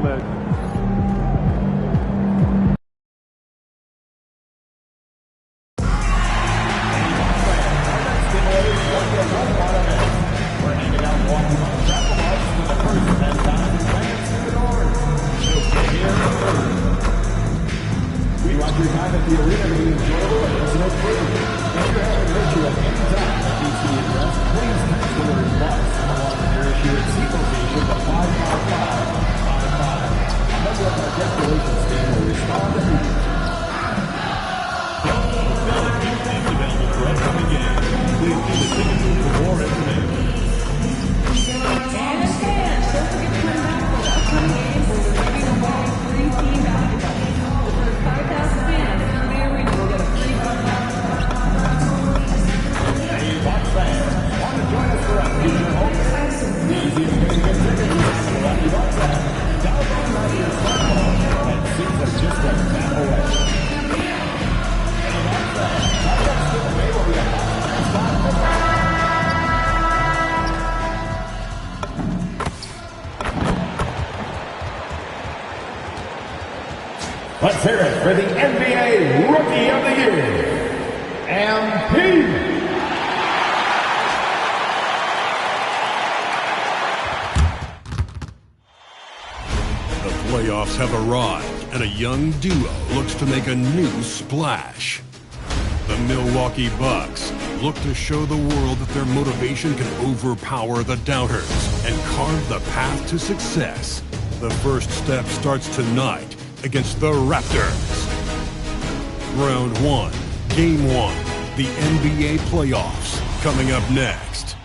leg. We want your time at the arena to be enjoyable and personal free. If you're having an issue at any time at DC address, please text the word bus along with your issue at C location to 55555. A member of our guest relations team will respond immediately. Available for upcoming games. Please see the ticket booth for more information. And fans, don't forget to come back for the upcoming games where we're giving away free team basketball. The first 5,000 fans in the arena will get a free basketball. Hey, Bucs fans, want to join us for a future home game? The easiest way to get tickets is to the Lucky Bucs app. Download it on your smartphone and seats are just a tap away. Hey, Bucs fans, our next giveaway will be a Bucs fan spot. Let's hear it for the NBA Rookie of the Year, MP. The playoffs have arrived, and a young duo looks to make a new splash. The Milwaukee Bucks look to show the world that their motivation can overpower the doubters and carve the path to success. The first step starts tonight against the Raptors. Round 1, Game 1, the NBA playoffs, coming up next.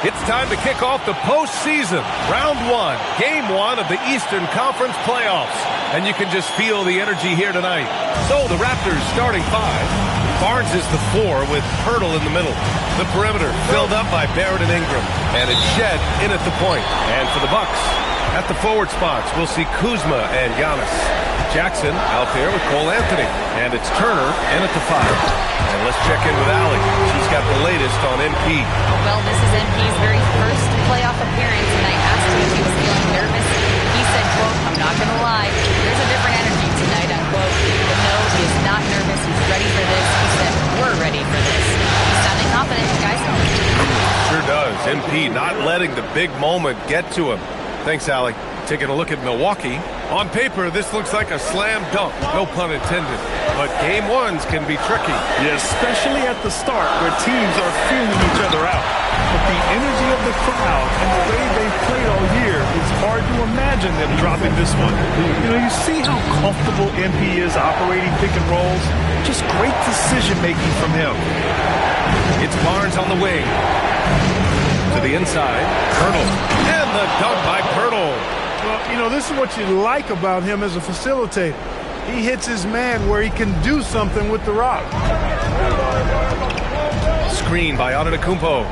It's time to kick off the postseason. Round 1, Game 1 of the Eastern Conference playoffs. And you can just feel the energy here tonight. So the Raptors starting 5. Barnes is the 4 with Pirtle in the middle. The perimeter filled up by Barrett and Ingram. And it's Shed in at the point. And for the Bucks, at the forward spots, we'll see Kuzma and Giannis. Jackson out there with Cole Anthony. And it's Turner in at the 5. And let's check in with Allie. She's got the latest on MP. Well, this is MP's very first playoff appearance, and I asked him if he was feeling nervous. He said, quote, "I'm not going to lie, there's a different energy tonight," unquote. But no, he is not nervous. He's ready for this. He said, "We're ready for this." He's sounding confident, guys. Sure does. MP not letting the big moment get to him. Thanks, Allie. Taking a look at Milwaukee. On paper, this looks like a slam dunk. No pun intended. But Game 1s can be tricky. Yeah, especially at the start where teams are feeling each other out. But the energy of the crowd and the way they've played all year, it's hard to imagine them dropping this one. You know, you see how comfortable MP is operating pick and rolls. Just great decision-making from him. It's Barnes on the wing. To the inside. Pirtle. And the dunk by Pirtle. Well, you know, this is what you like about him as a facilitator. He hits his man where he can do something with the rock. Screen by Antetokounmpo.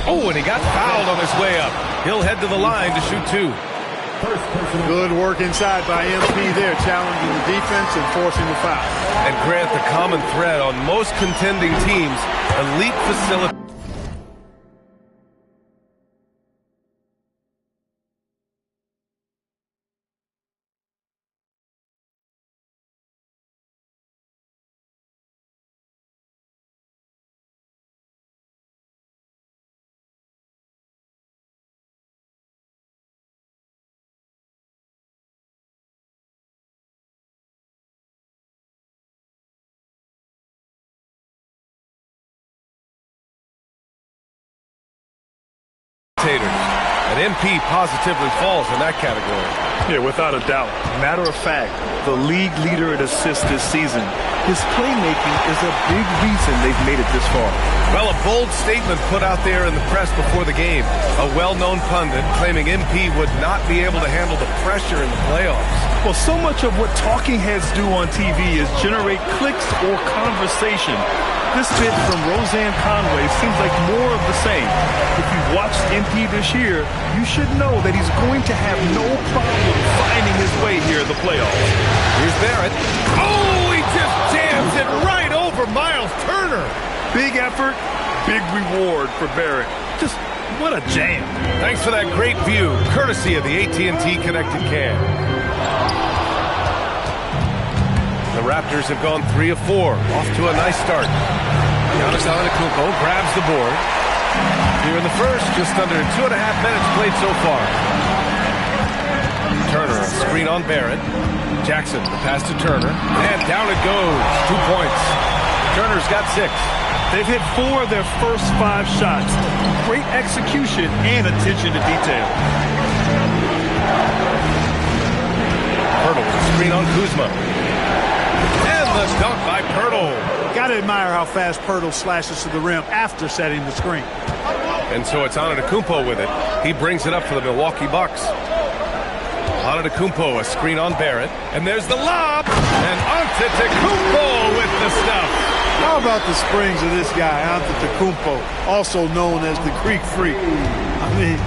Oh, and he got fouled on his way up. He'll head to the line to shoot 2. Good work inside by MP there, challenging the defense and forcing the foul. And Grant, the common thread on most contending teams, elite facility. And MP positively falls in that category. Yeah, without a doubt. Matter of fact, the league leader in assists this season. His playmaking is a big reason they've made it this far. Well, a bold statement put out there in the press before the game. A well-known pundit claiming MP would not be able to handle the pressure in the playoffs. Well, so much of what talking heads do on TV is generate clicks or conversation. This bit from Roseanne Conway seems like more of the same. If you've watched MP this year, you should know that he's going to have no problem finding his way here in the playoffs. Here's Barrett. Oh, he just jams it right over Miles Turner. Big effort, big reward for Barrett. Just What a jam. Thanks for that great view, courtesy of the AT&T Connected Cam. The Raptors have gone 3 of 4, off to a nice start. Giannis Antetokounmpo grabs the board. Here in the first, just under 2.5 minutes played so far. Turner, a screen on Barrett. Jackson, the pass to Turner. And down it goes. 2 points. Turner's got 6. They've hit 4 of their first 5 shots. Great execution and attention to detail. Pirtle, screen on Kuzma. And the dunk by Pirtle. Got to admire how fast Pirtle slashes to the rim after setting the screen. And so it's Antetokounmpo with it. He brings it up for the Milwaukee Bucks. Antetokounmpo, a screen on Barrett. And there's the lob. And Antetokounmpo with the stuff. How about the springs of this guy, Antetokounmpo, also known as the Greek Freak? I mean,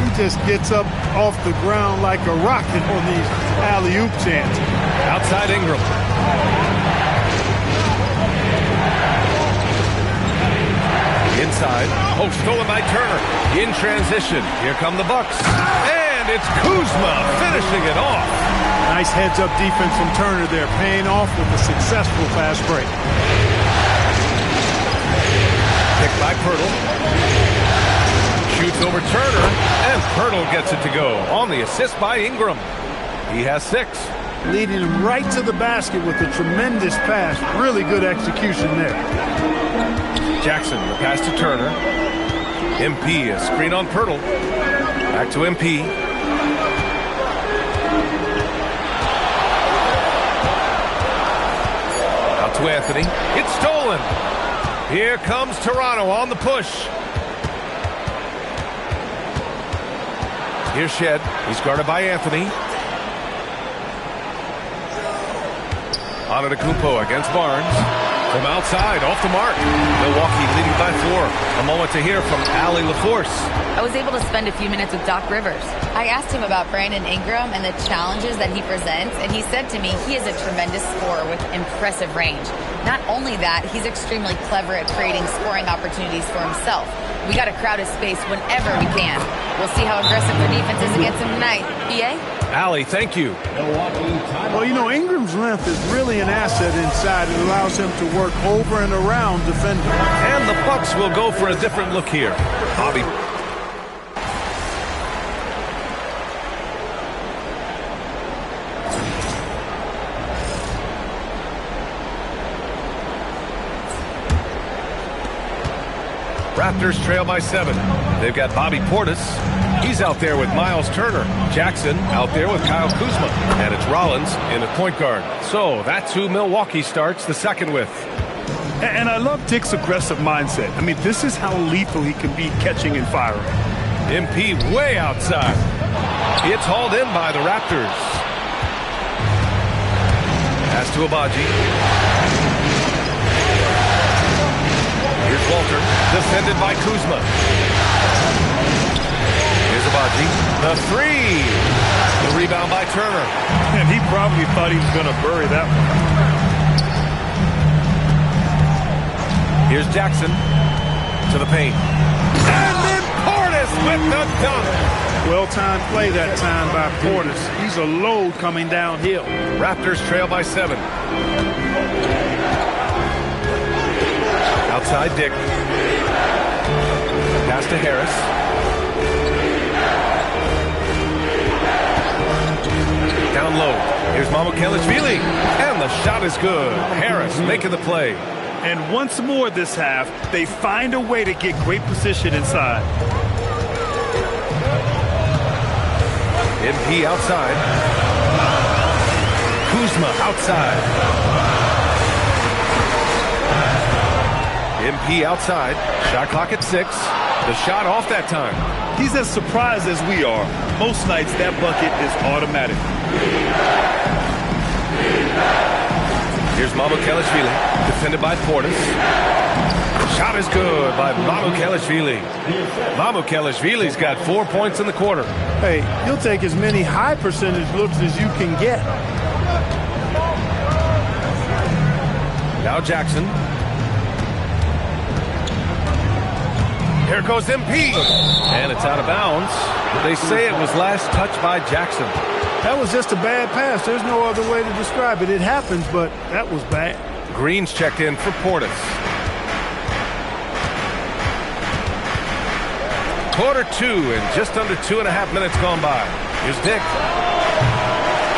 he just gets up off the ground like a rocket on these alley-oop chances. Outside Ingram. Inside. Oh, stolen by Turner. In transition. Here come the Bucks. And it's Kuzma finishing it off. Nice heads-up defense from Turner there, paying off with a successful fast break. Picked by Pirtle. Shoots over Turner, and Pirtle gets it to go on the assist by Ingram. He has 6. Leading him right to the basket with a tremendous pass. Really good execution there. Jackson, the pass to Turner. MP, a screen on Pirtle. Back to MP. Out to Anthony. It's stolen. Here comes Toronto on the push. Here's Shed. He's guarded by Anthony. Antetokounmpo against Barnes. From outside, off the mark. Milwaukee leading by 4. A moment to hear from Allie LaForce. I was able to spend a few minutes with Doc Rivers. I asked him about Brandon Ingram and the challenges that he presents, and he said to me he is a tremendous scorer with impressive range. Not only that, he's extremely clever at creating scoring opportunities for himself. We got to crowd his space whenever we can. We'll see how aggressive the defense is against him tonight. BA? Allie, thank you. Well, you know, Ingram's length is really an asset inside. It allows him to work over and around defenders. And the Bucks will go for a different look here. Bobby. Raptors trail by 7. They've got Bobby Portis. He's out there with Miles Turner. Jackson out there with Kyle Kuzma. And it's Rollins in at point guard. So that's who Milwaukee starts the second with. And I love Dick's aggressive mindset. I mean, this is how lethal he can be catching and firing. MP way outside. It's hauled in by the Raptors. Pass to Abaji. Here's Walter, defended by Kuzma. Here's Abaji. The 3. The rebound by Turner. And he probably thought he was going to bury that one. Here's Jackson to the paint. And then Portis with the dunk. Well-timed play that time by Portis. He's a load coming downhill. Raptors trail by 7. Outside Dick. Pass to Harris. Down low. Here's Mycareer. And the shot is good. Harris making the play. And once more this half, they find a way to get great position inside. MP outside. Kuzma outside. MP outside. Shot clock at 6. The shot off that time. He's as surprised as we are. Most nights that bucket is automatic. Here's Mycareer, defended by Portis. Shot is good by Mycareer. Mycareer's got 4 points in the quarter. Hey, you'll take as many high percentage looks as you can get. Now Jackson. Here goes MP. And it's out of bounds. They say it was last touched by Jackson. That was just a bad pass. There's no other way to describe it. It happens, but that was bad. Green's checked in for Portis. Quarter 2 and just under 2.5 minutes gone by. Here's Dick.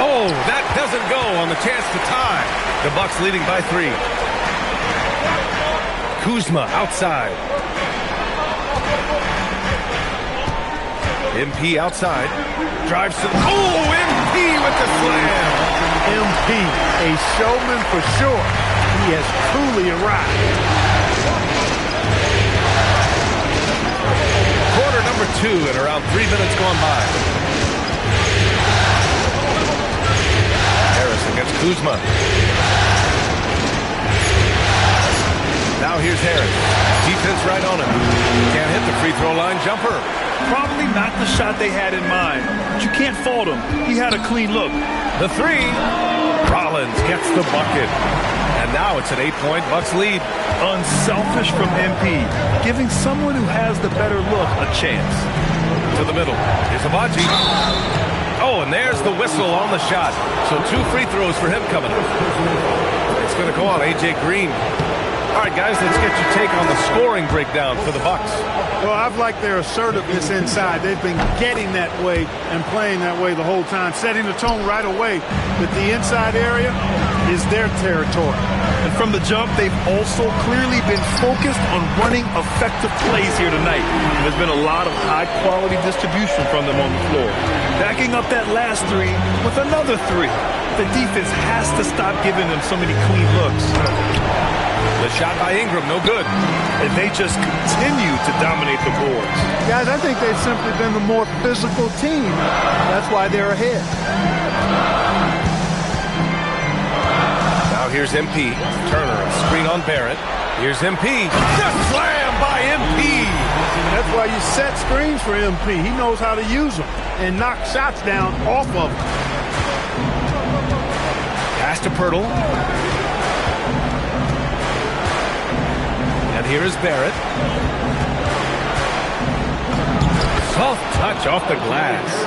Oh, that doesn't go on the chance to tie. The Bucks leading by 3. Kuzma outside. MP outside. Drives to... Oh, MP with the slam. MP, a showman for sure. He has truly arrived. Quarter number 2 and around 3 minutes gone by. Harris against Kuzma. Now here's Harris. Defense right on him. Can't hit the free throw line jumper. Probably not the shot they had in mind, but you can't fault him. He had a clean look. The 3. Rollins gets the bucket. And now it's an 8-point Bucks lead. Unselfish from MP, giving someone who has the better look a chance. To the middle. Here's Abaji. Oh, and there's the whistle on the shot. So 2 free throws for him coming up. It's going to go on A.J. Green. All right, guys, let's get your take on the scoring breakdown for the Bucks. Well, I've liked their assertiveness inside. They've been getting that way and playing that way the whole time, setting the tone right away that the inside area is their territory. And from the jump, they've also clearly been focused on running effective plays here tonight. There's been a lot of high-quality distribution from them on the floor. Backing up that last 3 with another 3. The defense has to stop giving them so many clean looks. The shot by Ingram, no good. And they just continue to dominate the boards. Guys, I think they've simply been the more physical team. That's why they're ahead. Now here's MP. Turner, a screen on Barrett. Here's MP. The slam by MP. That's why you set screens for MP. He knows how to use them and knock shots down off of them. Pass to Pirtle. And here is Barrett. Soft touch off the glass.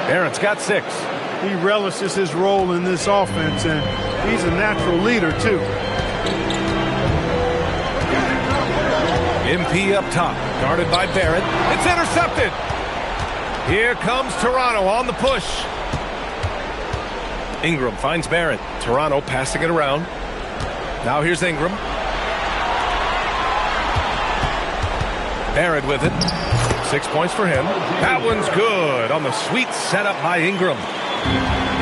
Barrett's got 6. He relishes his role in this offense, and he's a natural leader, too. MP up top, guarded by Barrett. It's intercepted. Here comes Toronto on the push. Ingram finds Barrett. Toronto passing it around. Now here's Ingram. Barrett with it. 6 points for him. That one's good on the sweet setup by Ingram.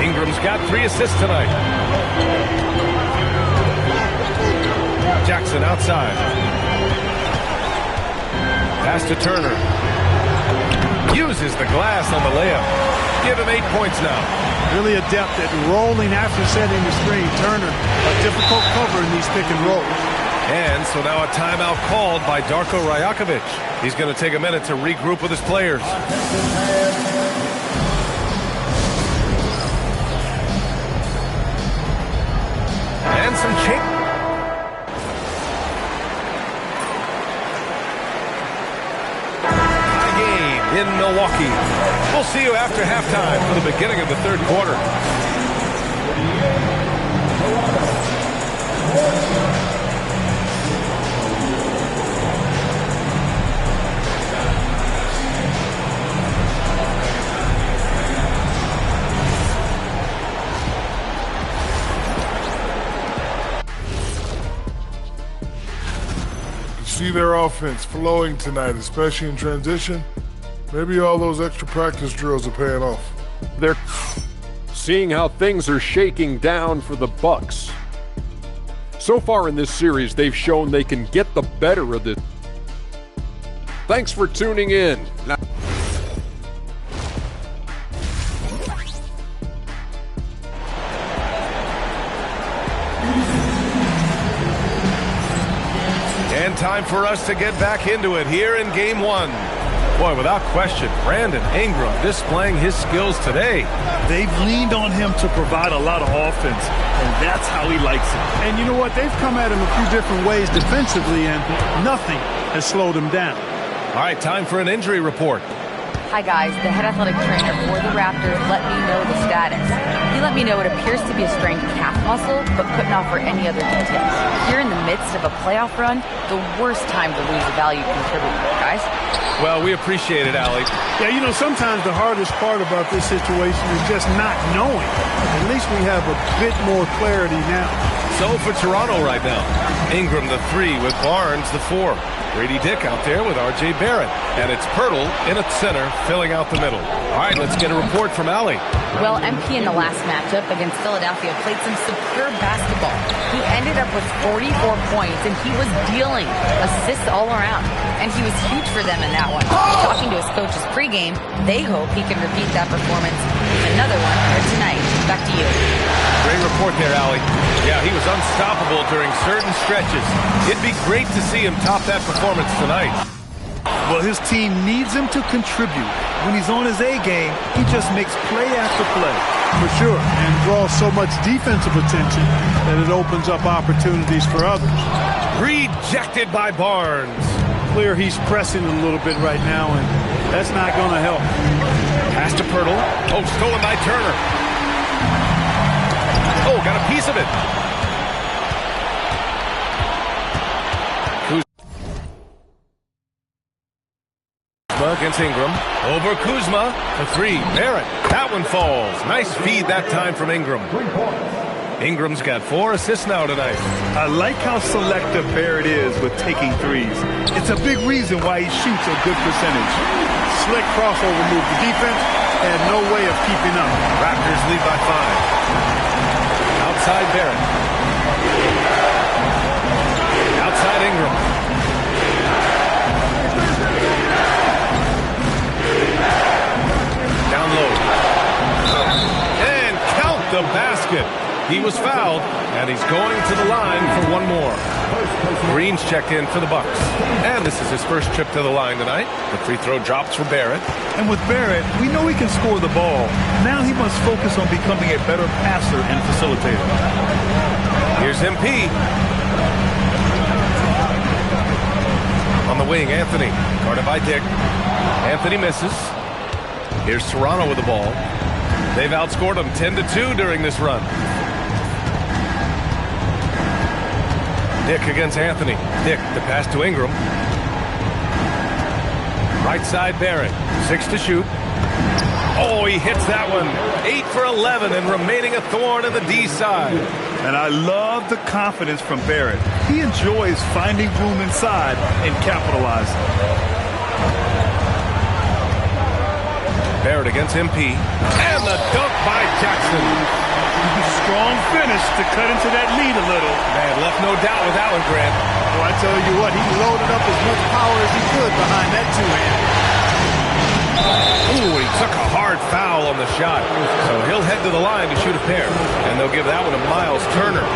Ingram's got 3 assists tonight. Jackson outside. Pass to Turner. Uses the glass on the layup. Give him 8 points now. Really adept at rolling after setting the screen. Turner, a difficult cover in these pick and rolls. And so now a timeout called by Darko Rajakovic. He's going to take a minute to regroup with his players. And some change. Game in Milwaukee. We'll see you after halftime for the beginning of the 3rd quarter. See their offense flowing tonight, especially in transition. Maybe all those extra practice drills are paying off. They're seeing how things are shaking down for the Bucks. So far in this series, they've shown they can get the better of this. Thanks for tuning in. Now and time for us to get back into it here in Game 1. Boy, without question, Brandon Ingram displaying his skills today. They've leaned on him to provide a lot of offense, and that's how he likes it. And you know what? They've come at him a few different ways defensively, and nothing has slowed him down. All right, time for an injury report. Hi guys, the head athletic trainer for the Raptors let me know the status. He let me know it appears to be a strained calf muscle, but couldn't offer any other details. You're in the midst of a playoff run, the worst time to lose a valued contributor, guys. Well, we appreciate it, Allie. Yeah, you know, sometimes the hardest part about this situation is just not knowing. At least we have a bit more clarity now. So for Toronto right now, Ingram the 3 with Barnes the 4. Grady Dick out there with R.J. Barrett. And it's Pirtle in at center, filling out the middle. All right, let's get a report from Allie. Well, MP in the last matchup against Philadelphia played some superb basketball. He ended up with 44 points, and he was dealing assists all around. And he was huge for them in that one. Talking to his coaches pregame, they hope he can repeat that performance with another one here tonight. Back to you. Great report there, Allie. Yeah, he was unstoppable during certain stretches. It'd be great to see him top that performance tonight. Well, his team needs him to contribute. When he's on his A game, he just makes play after play. For sure, and draws so much defensive attention that it opens up opportunities for others. Rejected by Barnes. Clear he's pressing a little bit right now, and that's not going to help. Pass to Pirtle. Oh, stolen by Turner. Oh, got a piece of it. Kuzma against Ingram. Over Kuzma. The 3. Barrett. That one falls. Nice feed that time from Ingram. Ingram's got 4 assists now tonight. I like how selective Barrett is with taking threes. It's a big reason why he shoots a good percentage. Slick crossover move. The defense had no way of keeping up. Raptors lead by 5. Outside Barrett. Outside Ingram. Down low. And count the basket. He was fouled, and he's going to the line for one more. Green's checked in for the Bucks. And this is his first trip to the line tonight. The free throw drops for Barrett. And with Barrett, we know he can score the ball. Now he must focus on becoming a better passer and facilitator. Here's MP. On the wing, Anthony. Guarded by Dick. Anthony misses. Here's Toronto with the ball. They've outscored them 10-2 during this run. Dick against Anthony. Dick, the pass to Ingram. Right side, Barrett. 6 to shoot. Oh, he hits that one. 8 for 11 and remaining a thorn in the D side. And I love the confidence from Barrett. He enjoys finding room inside and capitalizing. Barrett against MP. And the dunk by Jackson. Strong finish to cut into that lead a little. Man, left no doubt with that one, Grant. Well, I tell you what, he loaded up as much power as he could behind that two-hand. Ooh, he took a hard foul on the shot. So he'll head to the line to shoot a pair. And they'll give that one to Miles Turner.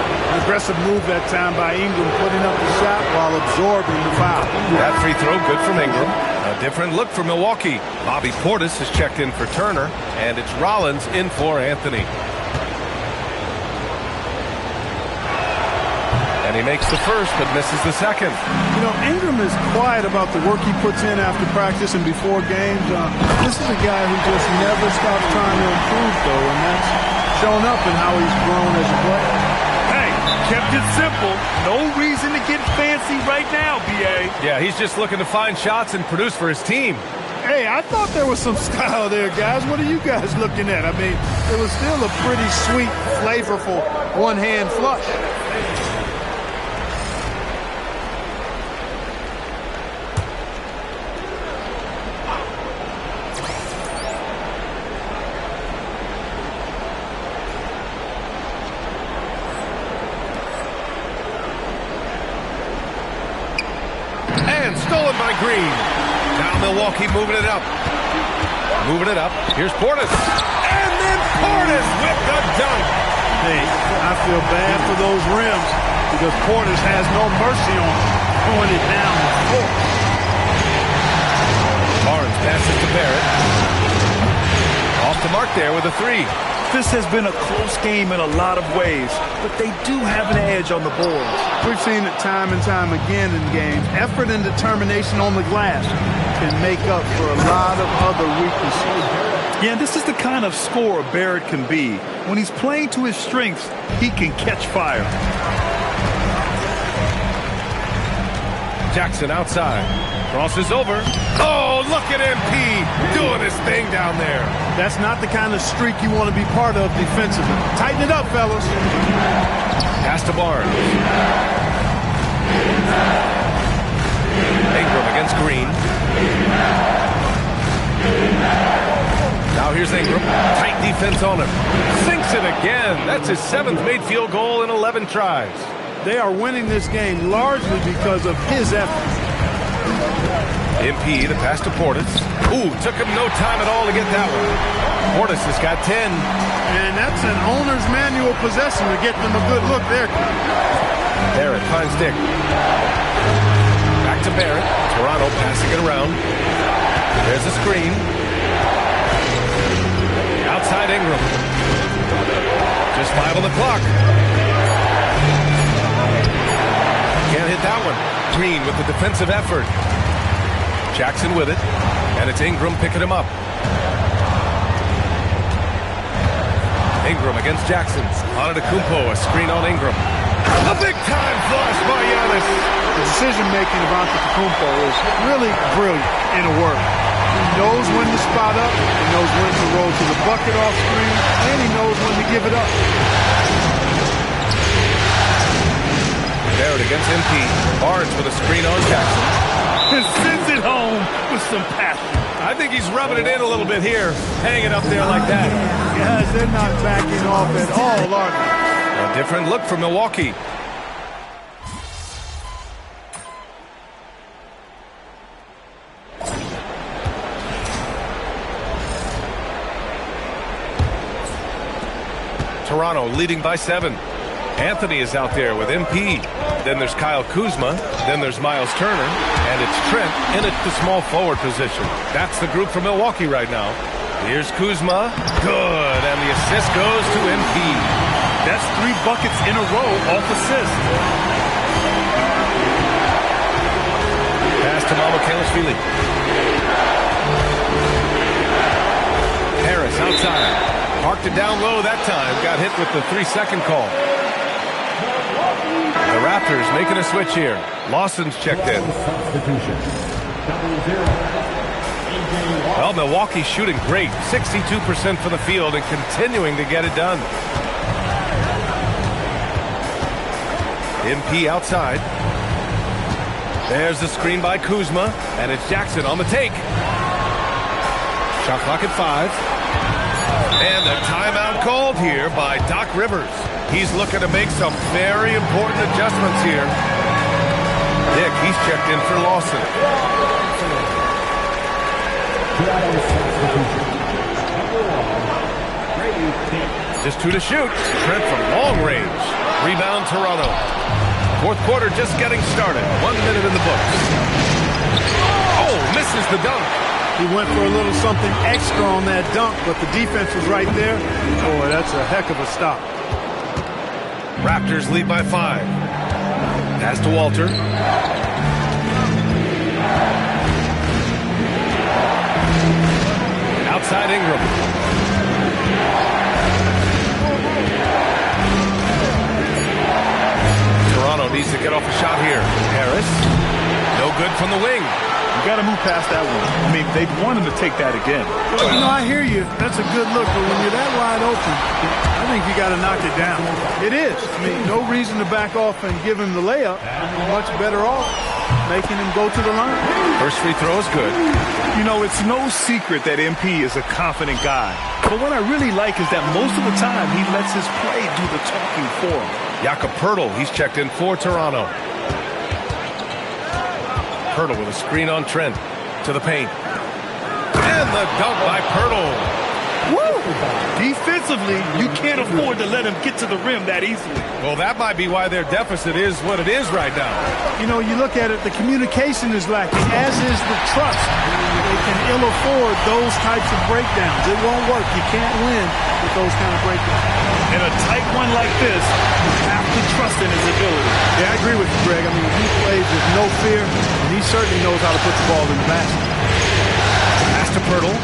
Aggressive move that time by Ingram, putting up the shot while absorbing the foul. That free throw good from Ingram. A different look for Milwaukee. Bobby Portis has checked in for Turner. And it's Rollins in for Anthony. And he makes the first, but misses the second. You know, Ingram is quiet about the work he puts in after practice and before games. This is a guy who just never stops trying to improve, though, and that's shown up in how he's grown as a player. Hey, kept it simple. No reason to get fancy right now, B.A. Yeah, he's just looking to find shots and produce for his team. Hey, I thought there was some style there, guys. What are you guys looking at? I mean, it was still a pretty sweet, flavorful one-hand flush. Stolen by Green. Now Milwaukee moving it up. Moving it up. Here's Portis. And then Portis with the dunk. Hey, I feel bad for those rims because Portis has no mercy on them. Throwing it down the floor. Barnes passes to Barrett. Off the mark there with a 3. This has been a close game in a lot of ways, but they do have an edge on the boards. We've seen it time and time again in games. Effort and determination on the glass can make up for a lot of other weaknesses. Yeah, this is the kind of scorer Barrett can be. When he's playing to his strengths, he can catch fire. Jackson outside. Crosses over. Oh, look at MP doing his thing down there. That's not the kind of streak you want to be part of defensively. Tighten it up, fellas. Pass to Barnes. Ingram against Green. Now here's Ingram. Tight defense on him. Sinks it again. That's his 7th made field goal in 11 tries. They are winning this game largely because of his efforts. MP, the pass to Portis. Ooh, took him no time at all to get that one. Portis has got 10. And that's an owner's manual possession to get them a good look there. Barrett finds Dick. Back to Barrett. Toronto passing it around. There's a screen. Outside Ingram. Just 5 on the clock. Can't hit that one. Green with the defensive effort. Jackson with it. And it's Ingram picking him up. Ingram against Jackson. Antetokounmpo, a screen on Ingram. A big-time flush by Giannis. The decision-making of Antetokounmpo is really brilliant in a word. He knows when to spot up, he knows when to roll to the bucket off screen, and he knows when to give it up. Barrett against MP. Barnes with a screen on Jackson. And sends it home with some passion. I think he's rubbing it in a little bit here. Hanging up there like that. Guys, they're not backing off at all, are they? A different look for Milwaukee. Toronto leading by 7. Anthony is out there with MP. Then there's Kyle Kuzma. Then there's Miles Turner. And it's Trent in at the small forward position. That's the group for Milwaukee right now. Here's Kuzma. Good. And the assist goes to MP. That's 3 buckets in a row off assist. Pass to Mycareer. Harris outside. Parked it down low that time. Got hit with the 3-second call. The Raptors making a switch here. Lawson's checked in. Well, Milwaukee's shooting great. 62% for the field and continuing to get it done. MP outside. There's the screen by Kuzma. And it's Jackson on the take. Shot clock at 5. And a timeout called here by Doc Rivers. He's looking to make some very important adjustments here. Dick, he's checked in for Lawson. Just 2 to shoot. Trent from long range. Rebound Toronto. 4th quarter just getting started. 1 minute in the books. Oh, misses the dunk. He went for a little something extra on that dunk, but the defense was right there. Boy, that's a heck of a stop. Raptors lead by 5. Pass to Walter. Outside Ingram. Toronto needs to get off a shot here. Harris. No good from the wing. You got to move past that one. I mean, they'd want him to take that again. You know, I hear you. That's a good look, but when you're that wide open, I think you got to knock it down. It is. I mean, no reason to back off and give him the layup. Much better off making him go to the line. First free throw is good. You know, it's no secret that MP is a confident guy. But what I really like is that most of the time he lets his play do the talking for him. Jakob Poeltl, he's checked in for Toronto. Poeltl with a screen on Trent to the paint. And the dunk by Poeltl. Woo! Defensively, you can't afford to let him get to the rim that easily. Well, that might be why their deficit is what it is right now. You know, you look at it, the communication is lacking, as is the trust. They can ill afford those types of breakdowns. It won't work. You can't win with those kind of breakdowns. In a tight one like this, you have to trust in his ability. Yeah, I agree with you, Greg. I mean, he plays with no fear, and he certainly knows how to put the ball in the basket. Pass to Pirtle.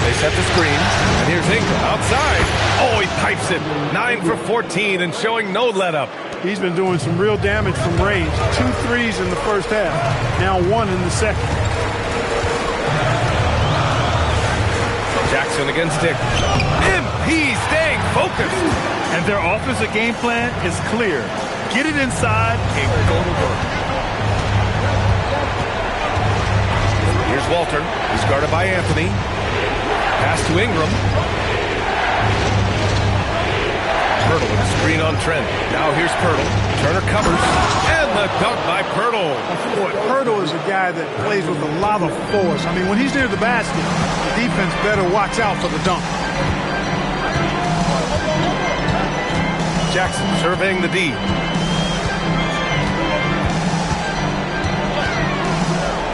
They set the screen, and here's Ingram outside. Oh, he pipes it. 9 for 14 and showing no let-up. He's been doing some real damage from range. 2 threes in the first half, now 1 in the second. Jackson against Dick. MP staying focused. And their offensive game plan is clear. Get it inside and go to work. Here's Walter. He's guarded by Anthony. Pass to Ingram. Pirtle with a screen on Trent. Now here's Pirtle. Turner covers. And the dunk by Pirtle. Boy, Pirtle is a guy that plays with a lot of force. I mean, when he's near the basket, the defense better watch out for the dunk. Jackson surveying the D.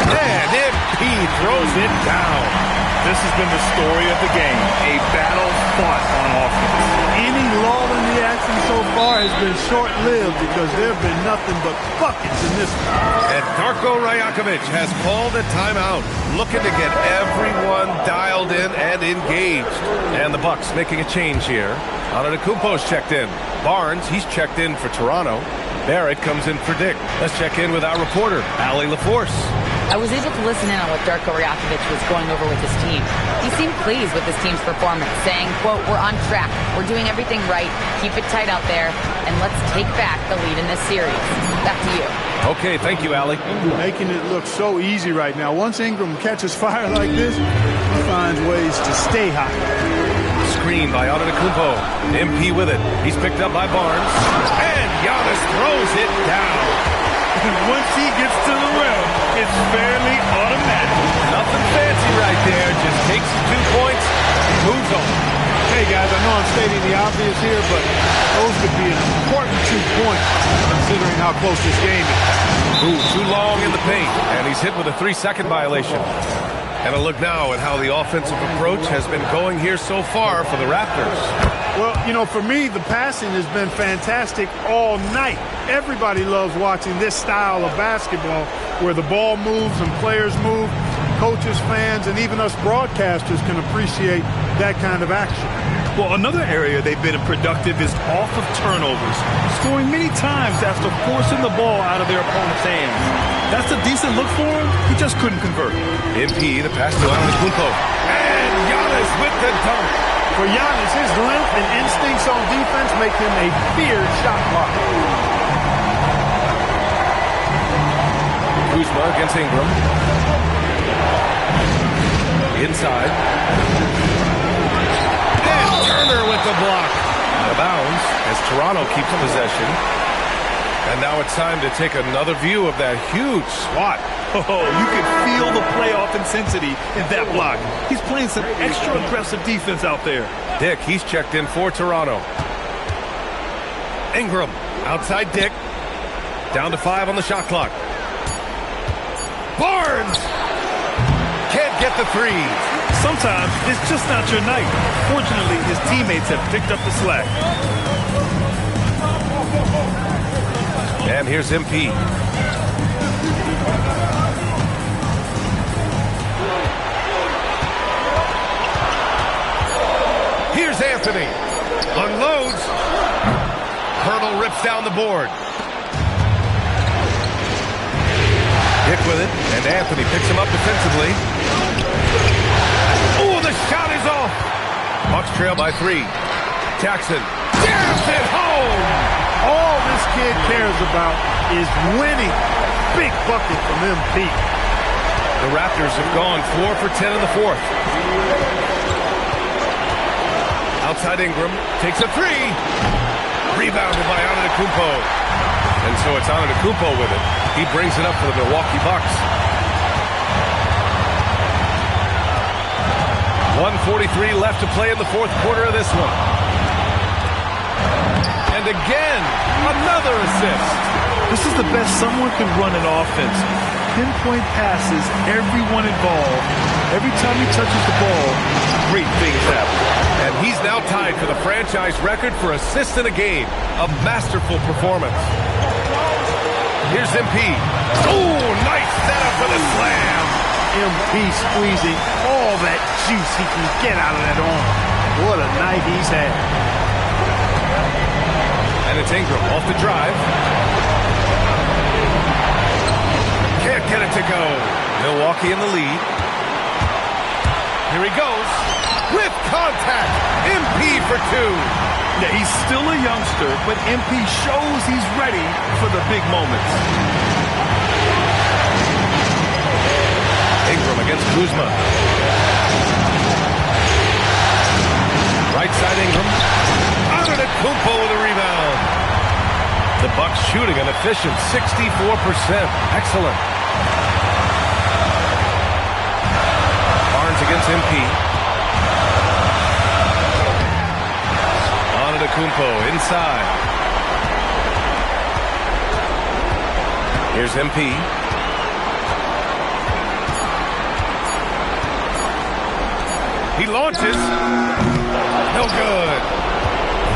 And MP throws it down. This has been the story of the game, a battle fought on offense. Any lull in the action so far has been short-lived because there have been nothing but buckets in this one. And Darko Rajakovic has called a timeout, looking to get everyone dialed in and engaged. And the Bucks making a change here. Antetokounmpo's checked in. Barnes, he's checked in for Toronto. Barrett comes in for Dick. Let's check in with our reporter, Allie LaForce. I was able to listen in on what Darko Rajakovic was going over with his team. He seemed pleased with his team's performance, saying, quote, "We're on track. We're doing everything right. Keep it tight out there, and let's take back the lead in this series." Back to you. Okay, thank you, Allie. Making it look so easy right now. Once Ingram catches fire like this, he finds ways to stay hot. Screen by Antetokounmpo. MP with it. He's picked up by Barnes. And Giannis throws it down. Once he gets to the rim, it's fairly automatic. Nothing fancy right there. Just takes 2 points and moves on. Hey, guys, I know I'm stating the obvious here, but those could be an important 2 points considering how close this game is. Ooh, too long in the paint. And he's hit with a 3-second violation. And a look now at how the offensive approach has been going here so far for the Raptors. Well, you know, for me, the passing has been fantastic all night. Everybody loves watching this style of basketball where the ball moves and players move. Coaches, fans, and even us broadcasters can appreciate that kind of action. Well, another area they've been productive is off of turnovers, scoring many times after forcing the ball out of their opponent's hands. That's a decent look for him. He just couldn't convert. MP, the pass to Antetokounmpo. And Giannis with the dunk. For Giannis, his length and instincts on defense make him a feared shot blocker. Kuzma against Ingram. Inside. And Turner with the block. Out of bounds as Toronto keeps possession. And now it's time to take another view of that huge swat. Oh, you can feel the playoff intensity in that block. He's playing some extra aggressive defense out there. Dick, he's checked in for Toronto. Ingram, outside Dick. Down to 5 on the shot clock. Barnes! Can't get the 3. Sometimes it's just not your night. Fortunately, his teammates have picked up the slack. And here's MP. Here's Anthony. Unloads. Hurdle rips down the board. Dick with it, and Anthony picks him up defensively. Oh, the shot is off. Bucks trail by 3. Jackson jams it home. All this kid cares about is winning. Big bucket from MP. The Raptors have gone 4 for 10 in the 4th. Outside Ingram, takes a 3. Rebounded by Antetokounmpo. And so it's Antetokounmpo with it. He brings it up for the Milwaukee Bucks. 1:43 left to play in the fourth quarter of this one. And again, another assist. This is the best someone can run an offense. Pinpoint passes, everyone involved. Every time he touches the ball, great things happen. And he's now tied for the franchise record for assists in a game. A masterful performance. Here's MP. Oh, nice setup for the slam. MP squeezing all that juice he can get out of that arm. What a night he's had. And it's Ingram off the drive. Can't get it to go. Milwaukee in the lead. Here he goes. With contact. MP for two. Yeah, he's still a youngster, but MP shows he's ready for the big moments. Ingram against Kuzma. Right side Ingram. Antetokounmpo with a rebound. The Bucks shooting an efficient 64%. Excellent. Barnes against MP. Antetokounmpo inside. Here's MP. He launches. No good.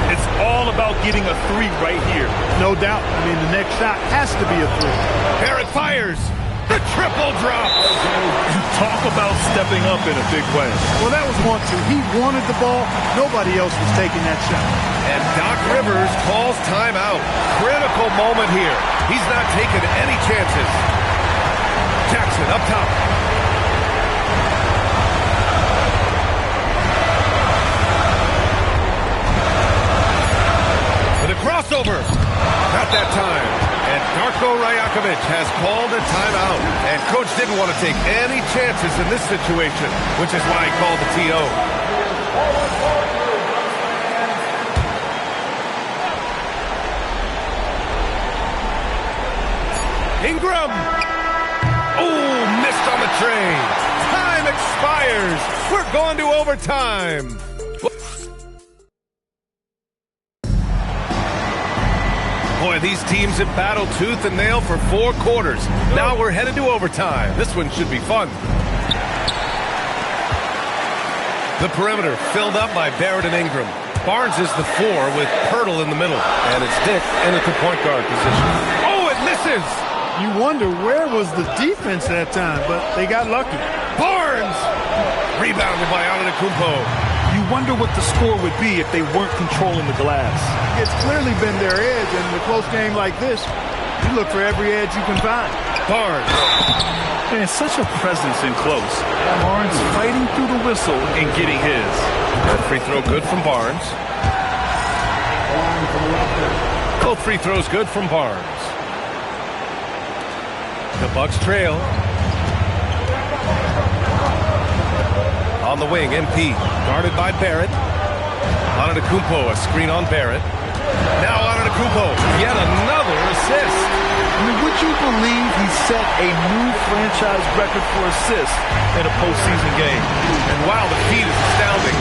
It's all about getting a three right here. No doubt. I mean, the next shot has to be a three. Barrett fires. The triple drop. Talk about stepping up in a big way. Well, that was 1-2. He wanted the ball. Nobody else was taking that shot. And Doc Rivers calls timeout. Critical moment here. He's not taking any chances. Jackson up top. With a crossover. Not that time. And Darko Rajakovic has called a timeout. And Coach didn't want to take any chances in this situation, which is why he called the TO. Ingram. Oh, missed on the train. Time expires. We're going to overtime. Boy, these teams have battled tooth and nail for 4 quarters. Now we're headed to overtime. This one should be fun. The perimeter filled up by Barrett and Ingram. Barnes is the 4 with Pirtle in the middle. And it's Dick in at the point guard position. Oh, it misses! You wonder where was the defense that time, but they got lucky. Barnes! Rebounded by Antetokounmpo. You wonder what the score would be if they weren't controlling the glass. It's clearly been their edge, and in a close game like this, you look for every edge you can find. Barnes. Man, such a presence in close. Barnes fighting through the whistle and getting his. That free throw good from Barnes. Both free throws good from Barnes. The Bucks trail. On the wing, MP, guarded by Barrett. Antetokounmpo, a screen on Barrett. Now Antetokounmpo, yet another assist. I mean, would you believe he set a new franchise record for assists in a postseason game? And wow, the feat is astounding.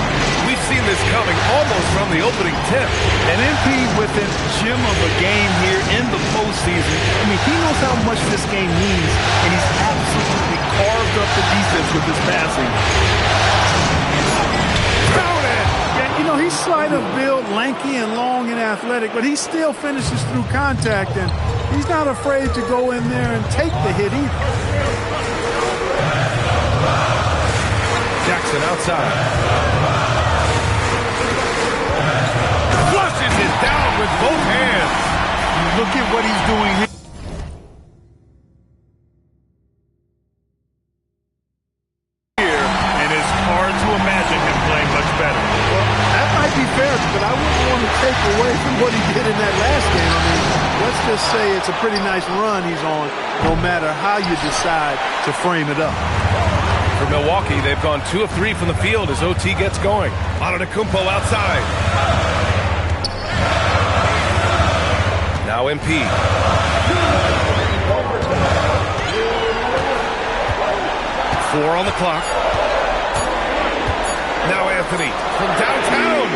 We've seen this coming almost from the opening tip. And MP with a gem of a game here in the postseason. I mean, he knows how much this game means, and he's absolutely carved up the defense with his passing. You know, he's slight of build, lanky and long and athletic, but he still finishes through contact, and he's not afraid to go in there and take the hit either. Jackson outside. Flushes it down with both hands. Look at what he's doing here. And it's hard to imagine him playing much better. But I wouldn't want to take away from what he did in that last game. I mean, let's just say it's a pretty nice run he's on, no matter how you decide to frame it up. For Milwaukee, they've gone 2 of 3 from the field as OT gets going. Antetokounmpo outside. Now MP. Four on the clock. Anthony from downtown.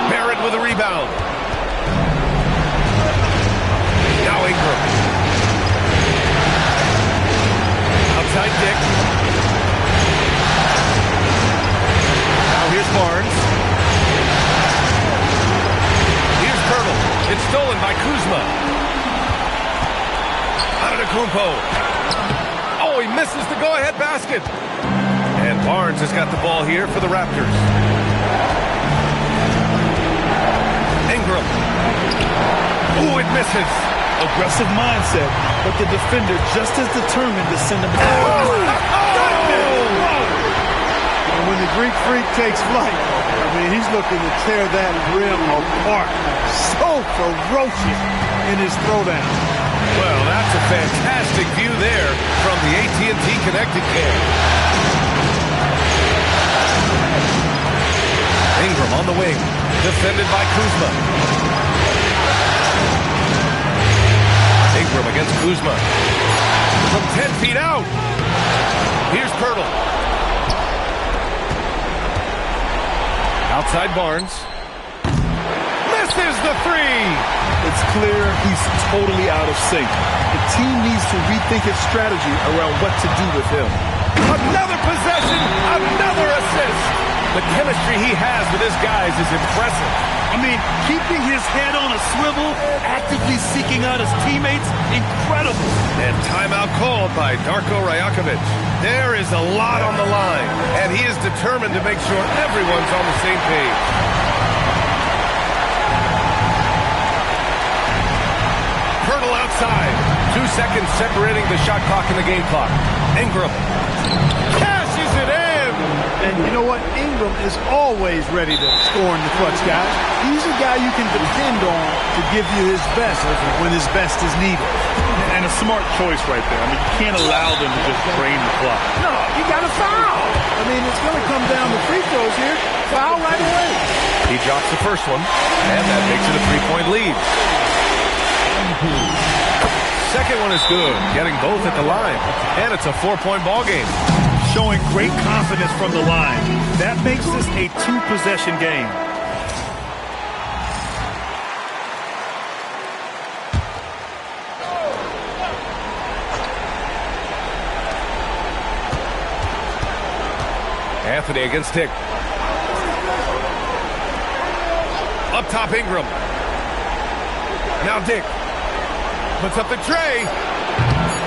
Barrett with a rebound. Now Ingram. Outside Dick. Now here's Barnes. Here's Pirtle. It's stolen by Kuzma. Antetokounmpo. Oh, he misses the go-ahead basket. And Barnes has got the ball here for the Raptors. Ingram. Ooh, it misses. Aggressive mindset, but the defender just as determined to send him down. And when the Greek Freak takes flight, I mean, he's looking to tear that rim apart. So ferocious in his throwdown. Well, that's a fantastic view there from the AT&T Connected Cam. Ingram on the wing, defended by Kuzma. Ingram against Kuzma. From 10 feet out. Here's Pirtle. Outside Barnes. Misses the three. It's clear he's totally out of sync. The team needs to rethink its strategy around what to do with him. Another possession, another assist. The chemistry he has with his guys is impressive. I mean, keeping his head on a swivel, actively seeking out his teammates, incredible. And timeout called by Darko Rajakovic. There is a lot on the line, and he is determined to make sure everyone's on the same page. Pirtle outside. 2 seconds separating the shot clock and the game clock. Ingram cashes it in. And you know what? Ingram is always ready to score in the clutch, guys. He's a guy you can depend on to give you his best when his best is needed. And a smart choice right there. I mean, you can't allow them to just drain the clock. No, you got to foul. I mean, it's going to come down to free throws here. Foul right away. He drops the first one, and that makes it a 3-point lead. Second one is good, getting both at the line, and it's a 4-point ball game. Showing great confidence from the line. That makes this a 2-possession game. Anthony against Dick. Up top, Ingram. Now Dick. Puts up the tray.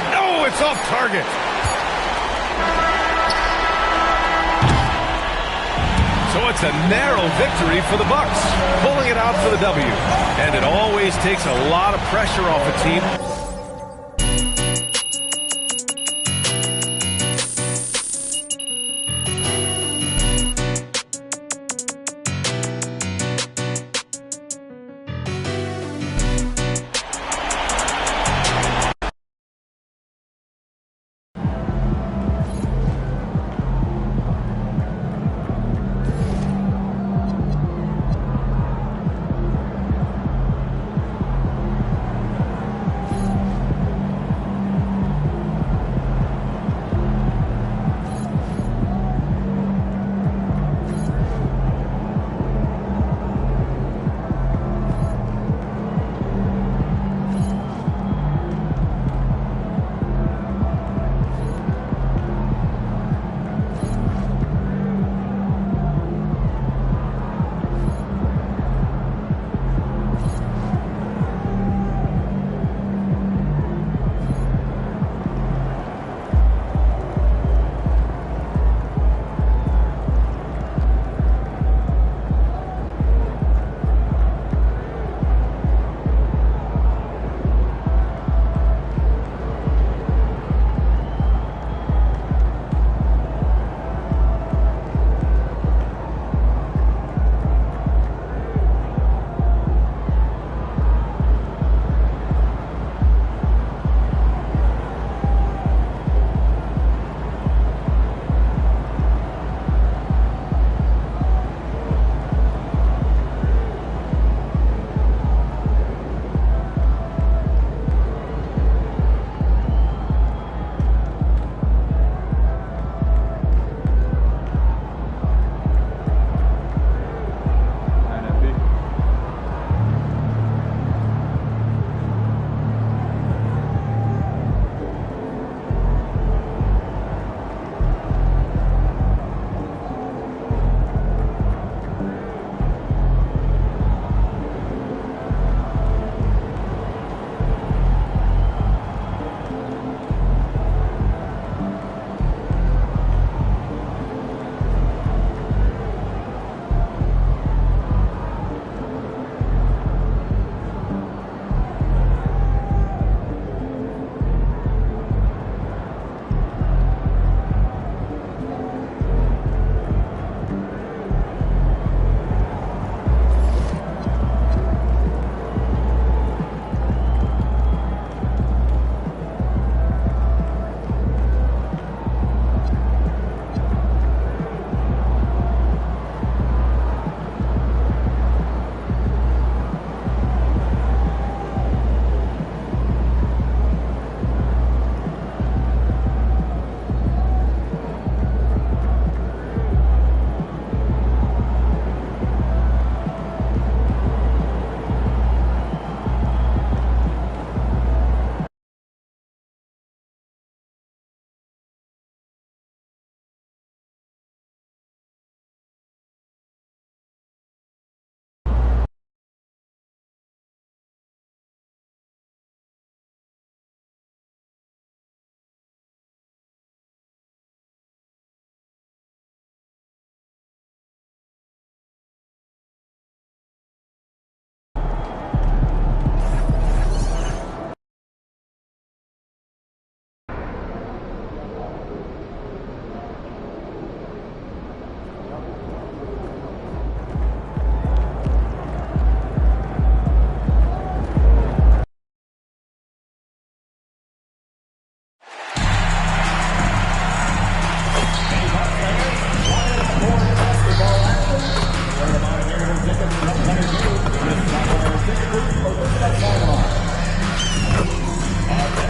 No, it's off target. So it's a narrow victory for the Bucks, pulling it out for the W. And it always takes a lot of pressure off a team.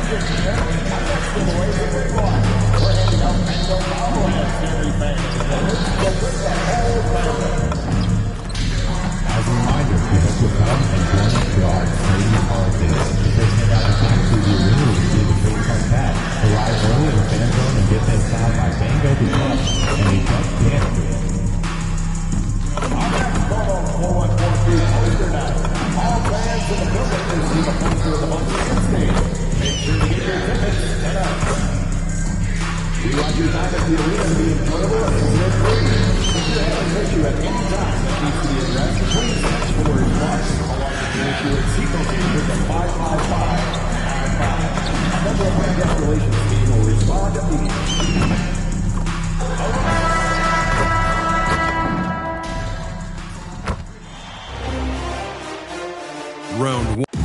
As a reminder, people will come and join us for our trading card day. Tickets hand out to the winner will receive a trading card pack. Arrive early in the fan zone and get them signed by Bango the Duck and a Duck canister. Our next photo, 4143 poster night. All fans in the building receive a poster of the most ticket stage. Make sure to get your tickets tonight. We want your time at the arena to be enjoyable and incident-free. If you have an issue at any time that needs to be addressed, please ask for a response along with your issue at seat locations at 55555. A member of our guest relations team will respond immediately.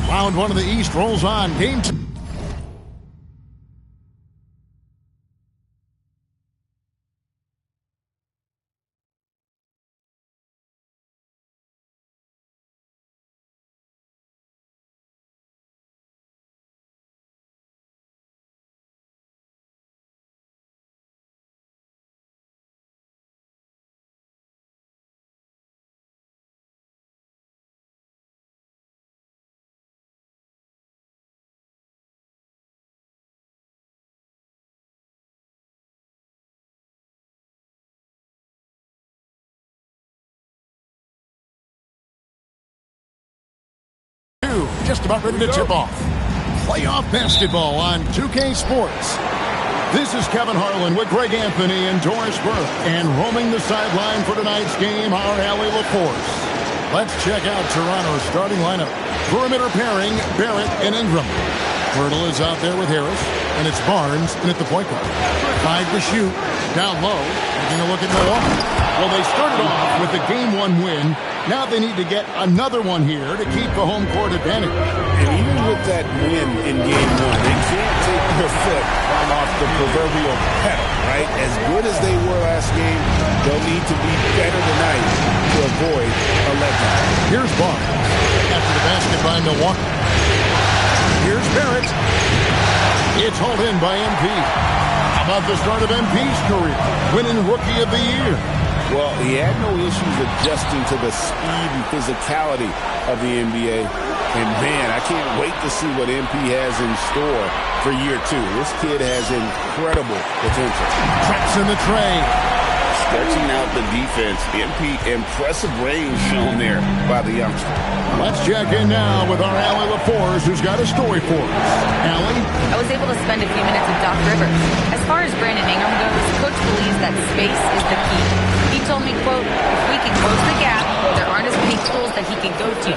Round one of the East rolls on. Game two. Just about ready to tip off. Playoff basketball on 2K Sports. This is Kevin Harlan with Greg Anthony and Doris Burke. And roaming the sideline for tonight's game, our Allie LaForce. Let's check out Toronto's starting lineup. Perimeter pairing, Barrett and Ingram. Hurdle is out there with Harris. And it's Barnes in at the point guard. 5 to shoot. Down low. Taking a look at Milwaukee. Well, they started off with the Game 1 win. Now they need to get another one here to keep the home court advantage. And even with that win in Game 1, they can't take their foot off the proverbial pedal, right? As good as they were last game, they'll need to be better tonight to avoid a letdown. Here's Barnes after the basket by Milwaukee. Here's Barrett. It's hauled in by MP. How about the start of MP's career? Winning Rookie of the Year. Well, he had no issues adjusting to the speed and physicality of the NBA. And, man, I can't wait to see what MP has in store for year 2. This kid has incredible potential. Traps in the tray. Stretching out the defense. MP, impressive range shown there by the youngster. Let's check in now with our Allie LaForce, who's got a story for us. Allie? I was able to spend a few minutes with Doc Rivers. As far as Brandon Ingram goes, Coach believes that space is the key. He told me, quote, if we can close the gap, there aren't as many tools that he can go to,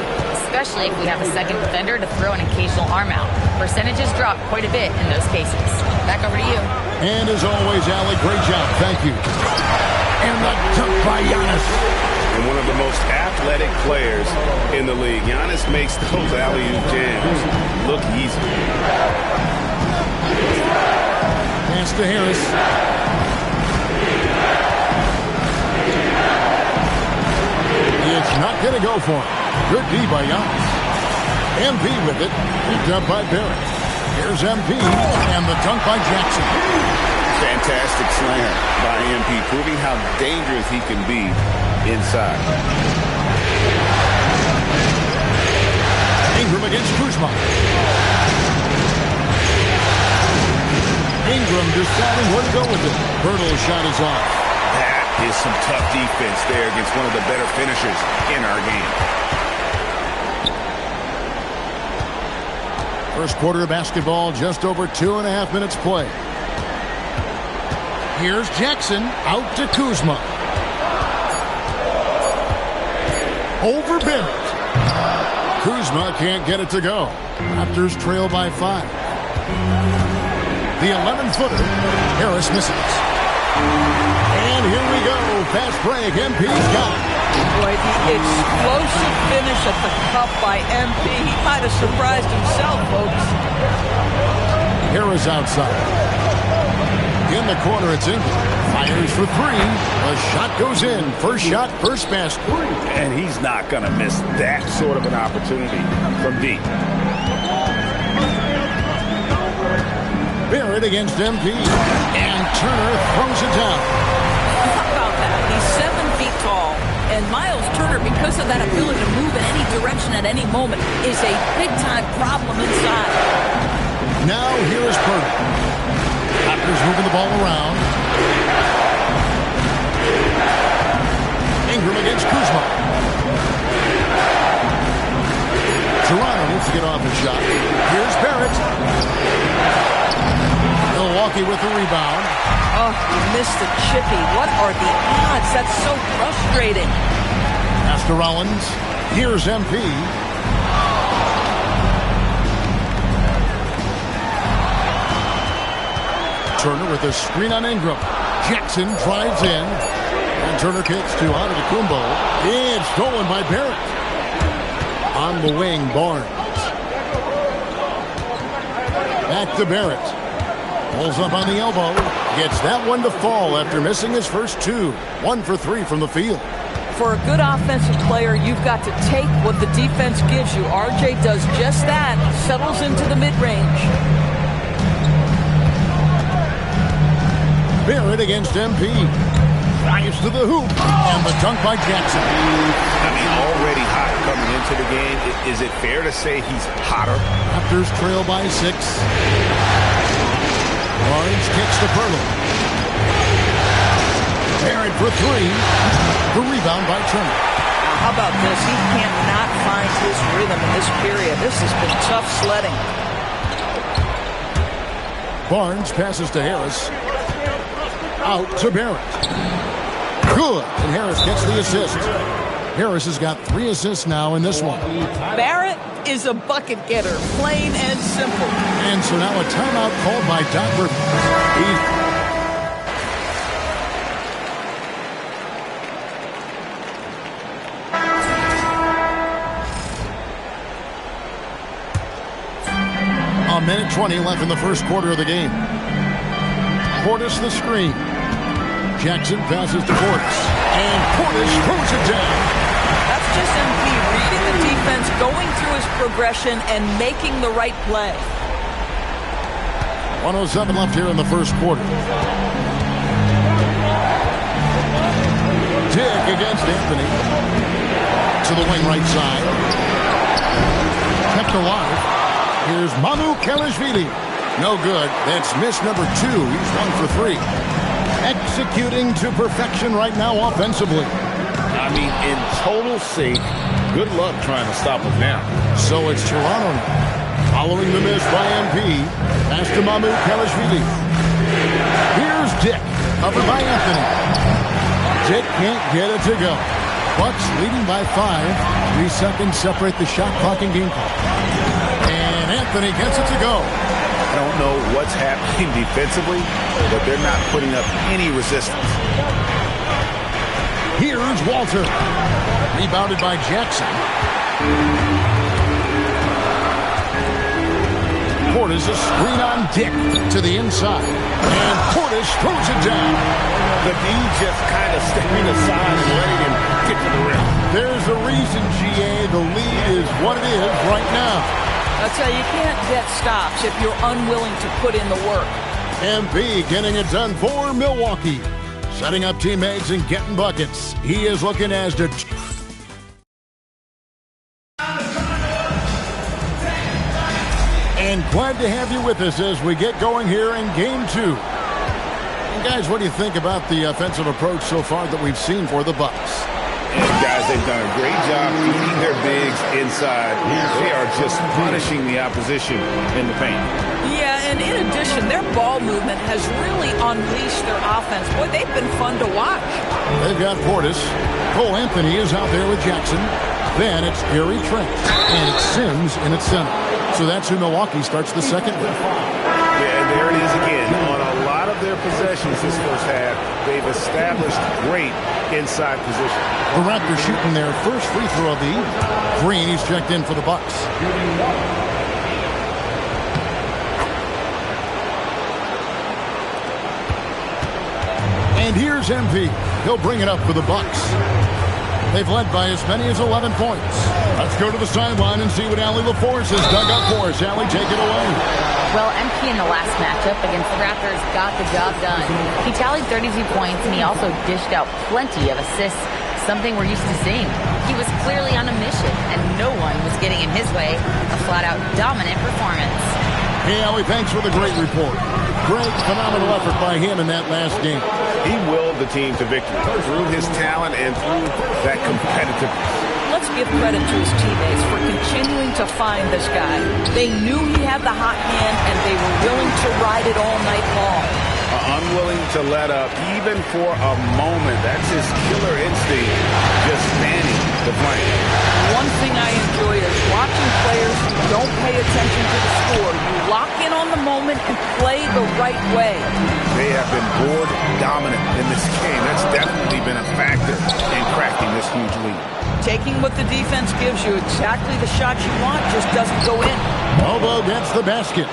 especially if we have a second defender to throw an occasional arm out. Percentages drop quite a bit in those cases. Back over to you. And as always, Allie, great job. Thank you. And the dunk by Giannis. And one of the most athletic players in the league. Giannis makes those alley-oop jams look easy. Pass to Harris. It's not going to go for him. Good D by Giannis. MP with it. Picked up by Barrett. Here's MP. And the dunk by Jackson. Fantastic slam by MP, proving how dangerous he can be inside. Ingram against Kuzma. Ingram deciding where to go with it. Hurdle's shot is off. That is some tough defense there against one of the better finishers in our game. First quarter of basketball, just over 2.5 minutes play. Here's Jackson, out to Kuzma. Over Barrett. Kuzma can't get it to go. Raptors trail by 5. The 11-footer, Harris misses. And here we go. Fast break. MP's got it. Boy, the explosive finish at the cup by MP. He might have surprised himself, folks. Harris outside. In the corner, it's Ingram. Fires for 3. The shot goes in. First shot, first basket. And he's not going to miss that sort of an opportunity from deep. against MP. And Turner throws it down. How about that? He's 7 feet tall. And Miles Turner, because of that ability to move in any direction at any moment, is a big-time problem inside. Now here is Purdy. Raptors moving the ball around. Ingram against Kuzma. Toronto needs to get off a shot. Here's Barrett. Milwaukee with the rebound. Oh, he missed the chippy. What are the odds? That's so frustrating. Pass to Rollins. Here's MP. Turner with a screen on Ingram. Jackson drives in. And Turner kicks to Antetokounmpo. And stolen by Barrett. On the wing, Barnes. Back to Barrett. Pulls up on the elbow. Gets that one to fall after missing his first two. 1 for 3 from the field. For a good offensive player, you've got to take what the defense gives you. RJ does just that. Settles into the mid-range. Barrett against MP. Drives to the hoop. And the dunk by Jackson. I mean, already hot coming into the game. Is it fair to say he's hotter? Raptors trail by 6. Barnes kicks to Perlin. Barrett for 3. The rebound by Turner. Now, how about this? He cannot find his rhythm in this period. This has been tough sledding. Barnes passes to Harris. Out to Barrett. Good. And Harris gets the assist. Harris has got 3 assists now in this one. Barrett is a bucket getter, plain and simple. And so now a timeout called by Doc Burke. A minute 20 left in the first quarter of the game. Portis the screen. Jackson passes to Portis. And Portis throws it down. That's just MP reading the defense, going through his progression, and making the right play. 1:07 left here in the first quarter. Dick against Anthony. To the wing right side. Kept alive. Here's Mycareer. No good. That's miss number 2. He's 1 for 3. Executing to perfection right now offensively. I mean, in total sync. Good luck trying to stop him now. So it's Toronto now. Following the miss by MP. Pass to Mycareer. Here's Dick. Covered by Anthony. Dick can't get it to go. Bucks leading by 5. 3 seconds separate the shot clock and game clock. And Anthony gets it to go. I don't know what's happening defensively, but they're not putting up any resistance. Here's Walter. Rebounded by Jackson. Portis a screen on Dick to the inside. And Portis throws it down. The D just kind of stepping aside and letting him get to the rim. There's a reason, GA. The lead is what it is right now. I'll tell you, you can't get stops if you're unwilling to put in the work. MP getting it done for Milwaukee. Setting up teammates and getting buckets. He is looking as the... And glad to have you with us as we get going here in Game 2. And guys, what do you think about the offensive approach so far that we've seen for the Bucks? And guys, they've done a great job keeping their bigs inside. They are just punishing the opposition in the paint. Yeah, and in addition, their ball movement has really unleashed their offense. Boy, they've been fun to watch. They've got Portis. Cole Anthony is out there with Jackson. Then it's Gary Trent. And it's Sims in its center. So that's who Milwaukee starts the second with. Yeah, and there it is again. On a lot of their possessions this first half, they've established great inside position. The Raptors shooting their first free throw of the evening. Green, he's checked in for the Bucks. And here's MP. He'll bring it up for the Bucks. They've led by as many as 11 points. Let's go to the sideline and see what Allie LaForce has dug up for us. Allie, take it away. Well, MP in the last matchup against the Raptors got the job done. He tallied 32 points, and he also dished out plenty of assists, something we're used to seeing. He was clearly on a mission, and no one was getting in his way. A flat-out dominant performance. Hey, Ellie, thanks for the great report. Great, phenomenal effort by him in that last game. He willed the team to victory through his talent and through that competitiveness. Let's give credit to his teammates for continuing to find this guy. They knew he had the hot hand, and they were willing to ride it all night long. Unwilling to let up, even for a moment. That's his killer instinct, just manning the plane. One thing I enjoy is watching players who don't pay attention to the score. You lock in on the moment and play the right way. They have been board dominant in this game. That's definitely been a factor in cracking this huge lead. Taking what the defense gives you, exactly the shot you want, just doesn't go in. Elbow gets the basket.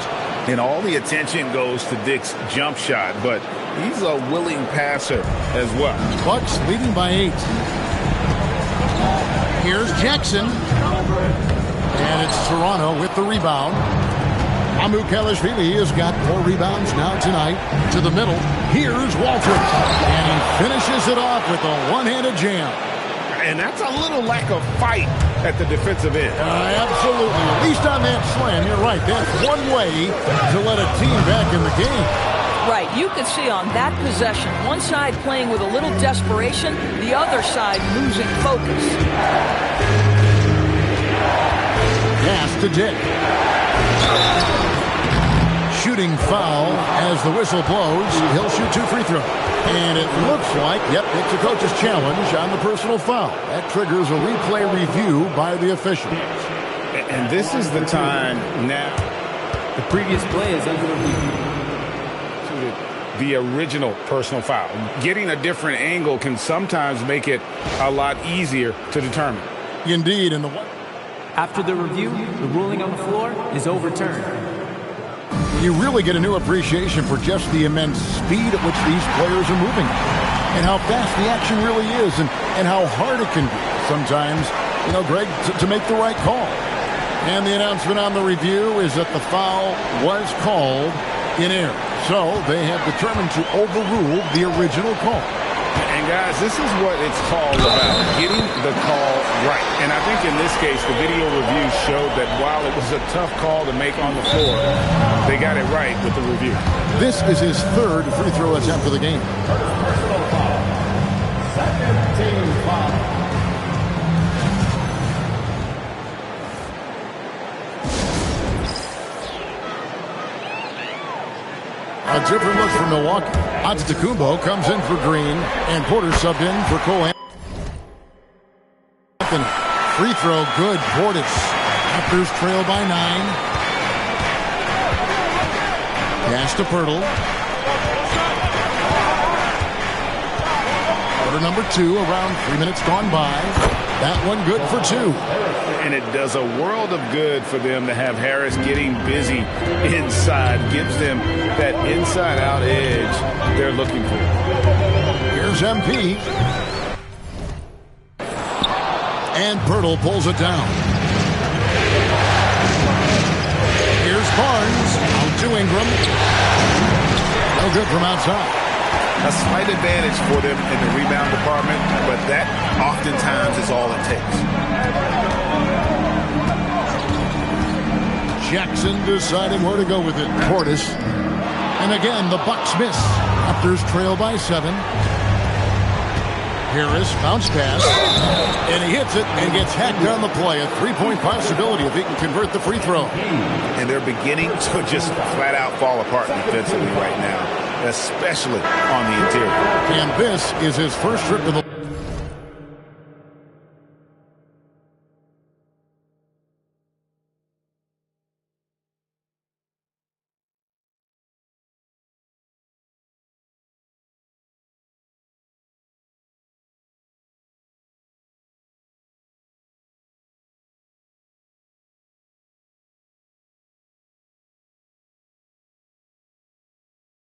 And all the attention goes to Dick's jump shot, but he's a willing passer as well. Bucks leading by 8. Here's Jackson. And it's Toronto with the rebound. Mycareer has got 4 rebounds now tonight. To the middle. Here's Walter. And he finishes it off with a one-handed jam. And that's a little lack of fight at the defensive end. Absolutely. At least on that slam, you're right. That's one way to let a team back in the game. Right. You could see on that possession, one side playing with a little desperation, the other side losing focus. Pass to Dick. Shooting foul as the whistle blows. He'll shoot 2 free throws. And it looks like, it's a coach's challenge on the personal foul. That triggers a replay review by the officials. And this is the time now. The previous play is under review. The original personal foul. Getting a different angle can sometimes make it a lot easier to determine. Indeed. After the review, the ruling on the floor is overturned. You really get a new appreciation for just the immense speed at which these players are moving and how fast the action really is and how hard it can be sometimes, Greg, to make the right call. And the announcement on the review is that the foul was called in error. So they have determined to overrule the original call. And guys, this is what it's called about, getting the call right. And I think in this case, the video review showed that while it was a tough call to make on the floor, they got it right with the review. This is his 3rd free throw attempt for the game. Personal foul. Second team foul. A different look for Milwaukee. Antetokounmpo comes in for Green, and Porter subbed in for Cole Anthony. Free throw, good. Portis. Raptors trail by 9. Pass to Pirtle. Quarter number 2, around 3 minutes gone by. That one good for 2. And it does a world of good for them to have Harris getting busy inside. Gives them that inside-out edge they're looking for. Here's MP. And Pirtle pulls it down. Here's Barnes. Out to Ingram. No good from outside. A slight advantage for them in the rebound department, but that oftentimes is all it takes. Jackson deciding where to go with it. Portis. And again, the Bucks miss. Raptors trail by 7. Harris, bounce pass. And he hits it and gets hacked on the play. A 3-point possibility if he can convert the free throw. And they're beginning to just flat out fall apart defensively right now, especially on the interior. And this is his first trip to the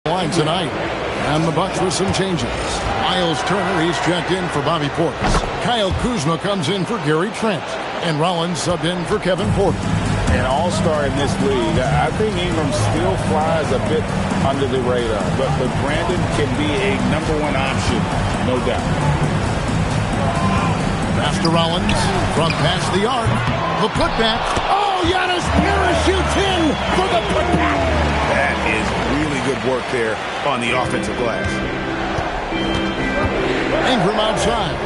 line tonight. And the Bucks with some changes. Miles Turner, he's checked in for Bobby Portis. Kyle Kuzma comes in for Gary Trent. And Rollins subbed in for Kevin Porter. an all-star in this league. I think Ingram still flies a bit under the radar, but Brandon can be a #1 option, no doubt. Master Rollins from past the arc. The putback. Oh, Giannis parachutes in for the putback. That is really good work there on the offensive glass. Ingram outside.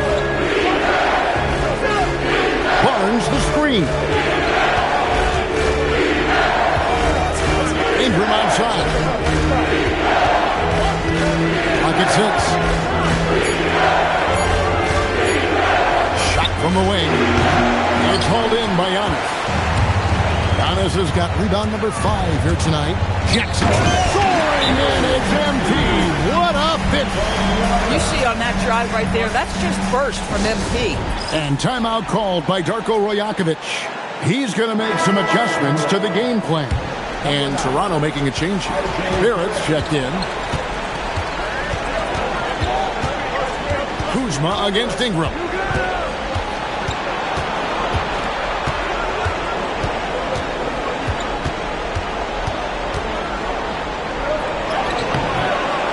Barnes the screen. Ingram outside. Pocket 6. Shot from the wing. It's hauled in by Giannis. Giannis has got rebound number 5 here tonight. Jackson soaring in. It's empty. What a finish. You see on that drive right there, that's just burst from MP. And timeout called by Darko Rajakovic. He's going to make some adjustments to the game plan. And Toronto making a change here. Barrett's checked in. Kuzma against Ingram.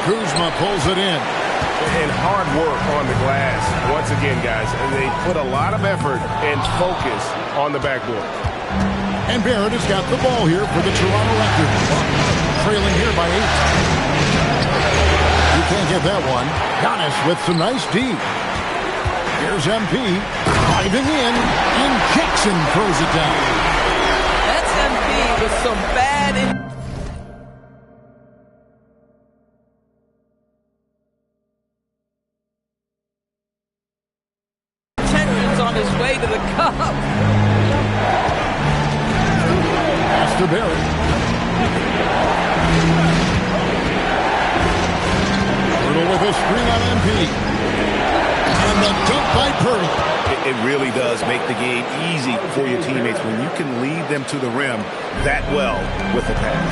Kuzma pulls it in. And hard work on the glass. Once again, guys, and they put a lot of effort and focus on the backboard. And Barrett has got the ball here for the Toronto Raptors. Trailing here by 8. You can't get that one. Giannis with some nice D. Here's MP driving in, and Jackson throws it down. That's MP with some bad intentions on his way to the cup. Pass to Barrett. Pirtle with a screen on MP. And the dunk by Pirtle. It really does make the game easy for your teammates when you can lead them to the rim that well with the pass.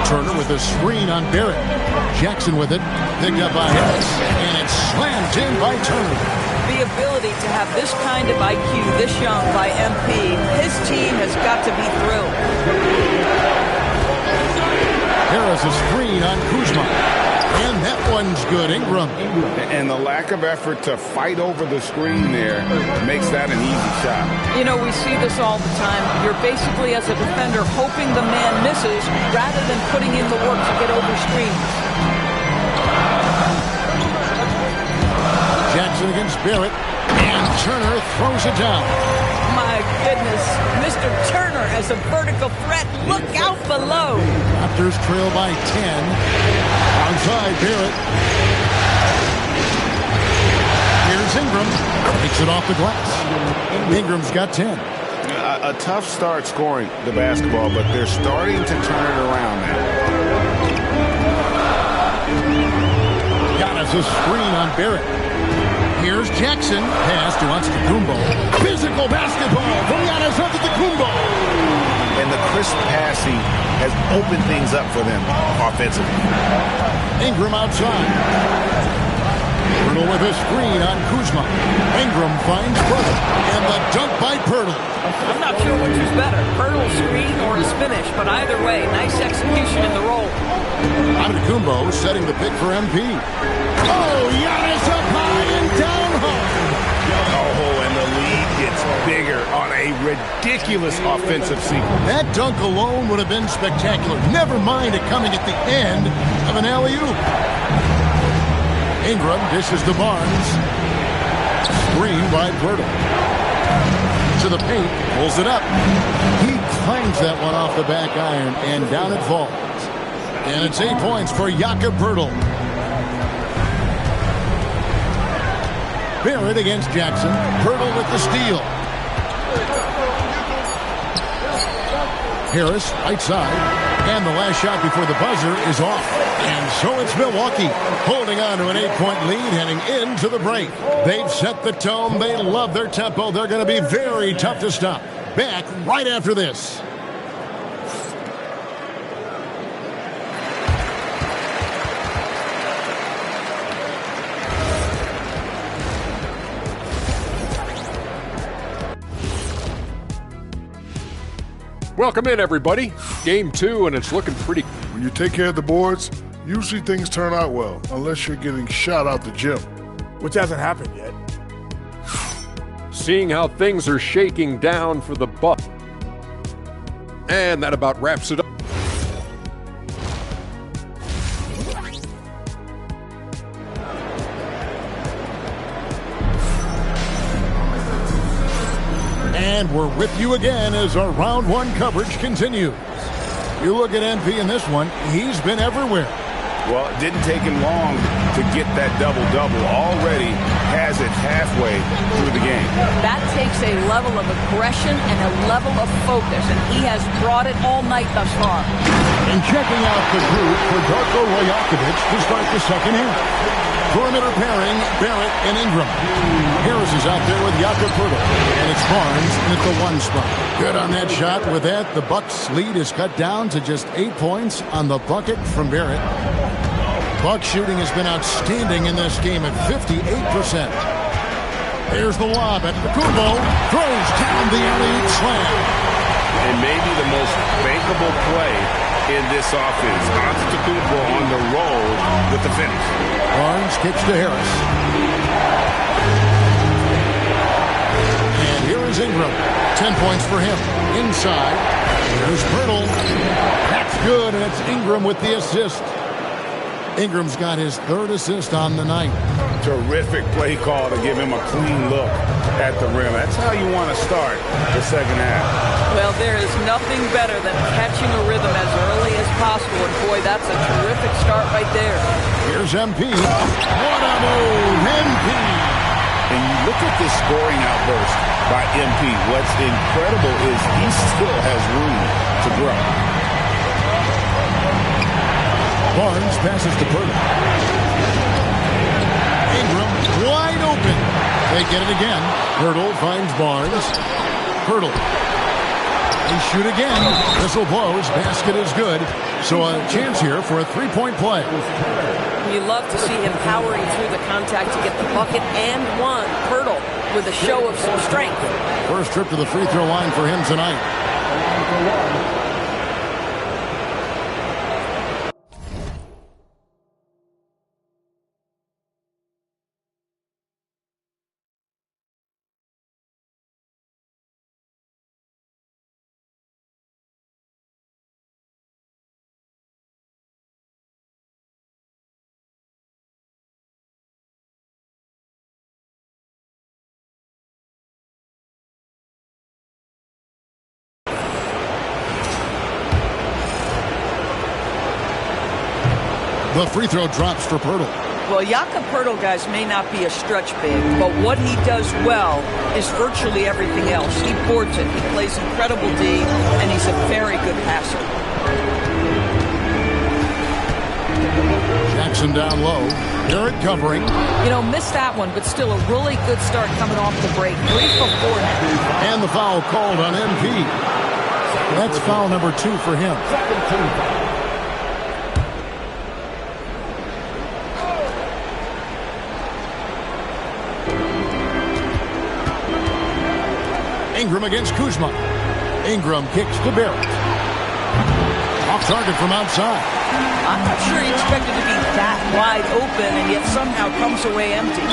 Turner with a screen on Barrett. Jackson with it. Picked up by Harris. And it's slammed in by Turner. The ability to have this kind of IQ this young by MP, his team has got to be thrilled. Harris a screen on Kuzma. And that one's good. Ingram. And the lack of effort to fight over the screen there makes that an easy shot. You know, we see this all the time. You're basically, as a defender, hoping the man misses rather than putting in the work to get over screens. Jackson against Barrett. And Turner throws it down. My goodness. Mr. Turner as a vertical threat. Look out below. Raptors trail by 10. Outside Barrett. Here's Ingram. Takes it off the glass. Ingram's got 10. A tough start scoring the basketball, but they're starting to turn it around now. Giannis a screen on Barrett. Here's Jackson. Pass to Antetokounmpo. Physical basketball from Giannis Antetokounmpo. And the crisp passing has opened things up for them offensively. Ingram outside. Pirtle with a screen on Kuzma. Ingram finds Pirtle. And the dunk by Pirtle. I'm not sure which is better, Pirtle's screen or his finish, but either way, nice execution in the roll. Antetokounmpo setting the pick for MP. Oh, Giannis up high and down hard. Oh, and the lead gets bigger on a ridiculous offensive sequence. That dunk alone would have been spectacular. Never mind it coming at the end of an alley-oop. Ingram dishes to Barnes. Screen by Pirtle. To the paint, pulls it up. He climbs that one off the back iron, and down it falls. And it's 8 points for Jakob Pirtle. Barrett against Jackson. Pirtle with the steal. Harris, right side. And the last shot before the buzzer is off. And so it's Milwaukee holding on to an 8-point lead heading into the break. They've set the tone. They love their tempo. They're going to be very tough to stop. Back right after this. Welcome in, everybody. Game 2, and it's looking pretty. When you take care of the boards, usually things turn out well, unless you're getting shot out the gym. Which hasn't happened yet. Seeing how things are shaking down for the Bucks. And that about wraps it up. And we're with you again as our round 1 coverage continues. You look at MP in this one, he's been everywhere. Well, it didn't take him long to get that double-double. Already has it halfway through the game. That takes a level of aggression and a level of focus, and he has brought it all night thus far. And checking out the group for Darko Rajakovic to start the second half. Perimeter pairing, Barrett and Ingram. Harris is out there with Jakob Poeltl. And it's Barnes in at the 1 spot. Good on that shot. With that, the Bucks lead is cut down to just 8 points on the bucket from Barrett. Bucks shooting has been outstanding in this game at 58%. There's the lob at Kumbo. Throws down the alley-oop slam. And maybe the most bankable play in this offense. Antetokounmpo on the roll with the finish. Barnes kicks to Harris. And here is Ingram. 10 points for him. Inside. There's Poeltl. That's good, and it's Ingram with the assist. Ingram's got his 3rd assist on the night. Terrific play call to give him a clean look at the rim. That's how you want to start the second half. Well, there is nothing better than catching a rhythm as early as possible. And boy, that's a terrific start right there. Here's MP. What a move, MP. And you look at this scoring outburst by MP. What's incredible is he still has room to grow. Barnes passes to Poeltl. Ingram wide open. They get it again. Poeltl finds Barnes. Poeltl. They shoot again. Whistle blows. Basket is good. So a chance here for a 3-point play. You love to see him powering through the contact to get the bucket and one. Poeltl with a show of some strength. First trip to the free throw line for him tonight. The free throw drops for Poeltl. Well, Jakob Poeltl, guys, may not be a stretch big, but what he does well is virtually everything else. He boards it, he plays incredible D, and he's a very good passer. Jackson down low. Barrett covering. You know, missed that one, but still a really good start coming off the break. 3 for 4 now. And the foul called on MP. That's foul number 2 for him. Ingram against Kuzma. Ingram kicks to Barrett. Off target from outside. I'm not sure he expected to be that wide open and yet somehow comes away empty.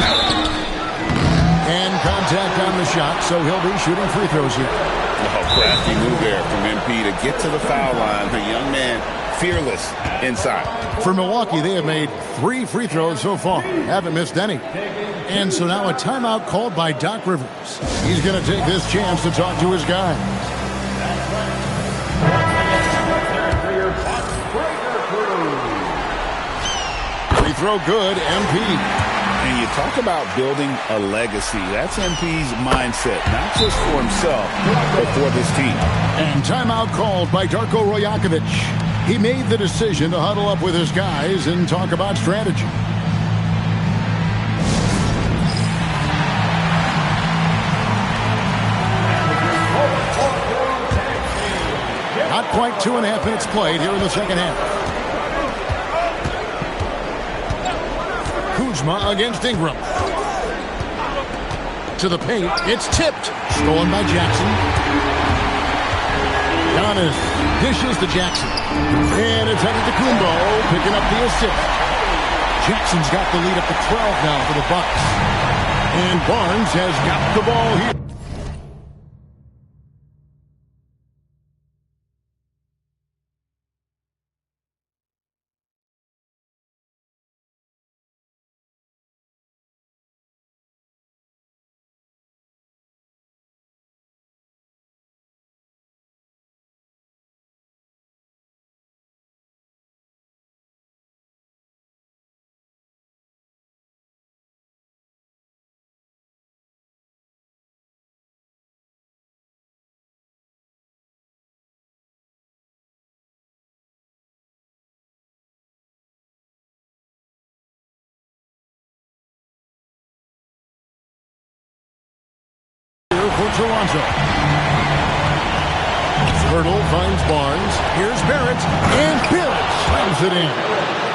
And contact on the shot, so he'll be shooting free throws here. Oh, crafty move there from MP to get to the foul line. The young man fearless inside. For Milwaukee, they have made 3 free throws so far. Haven't missed any. And so now a timeout called by Doc Rivers. He's going to take this chance to talk to his guys. Free throw good, MP. And you talk about building a legacy. That's MP's mindset, not just for himself, but for this team. And timeout called by Darko Rajakovic. He made the decision to huddle up with his guys and talk about strategy. Not quite 2.5 minutes played here in the second half. Kuzma against Ingram. To the paint. It's tipped. Stolen by Jackson. Giannis dishes to Jackson. And it's headed to Kumbo, picking up the assist. Jackson's got the lead up to 12 now for the Bucks. And Barnes has got the ball here. For Toronto. Hurdle finds Barnes. Here's Barrett. And Barrett slams it in.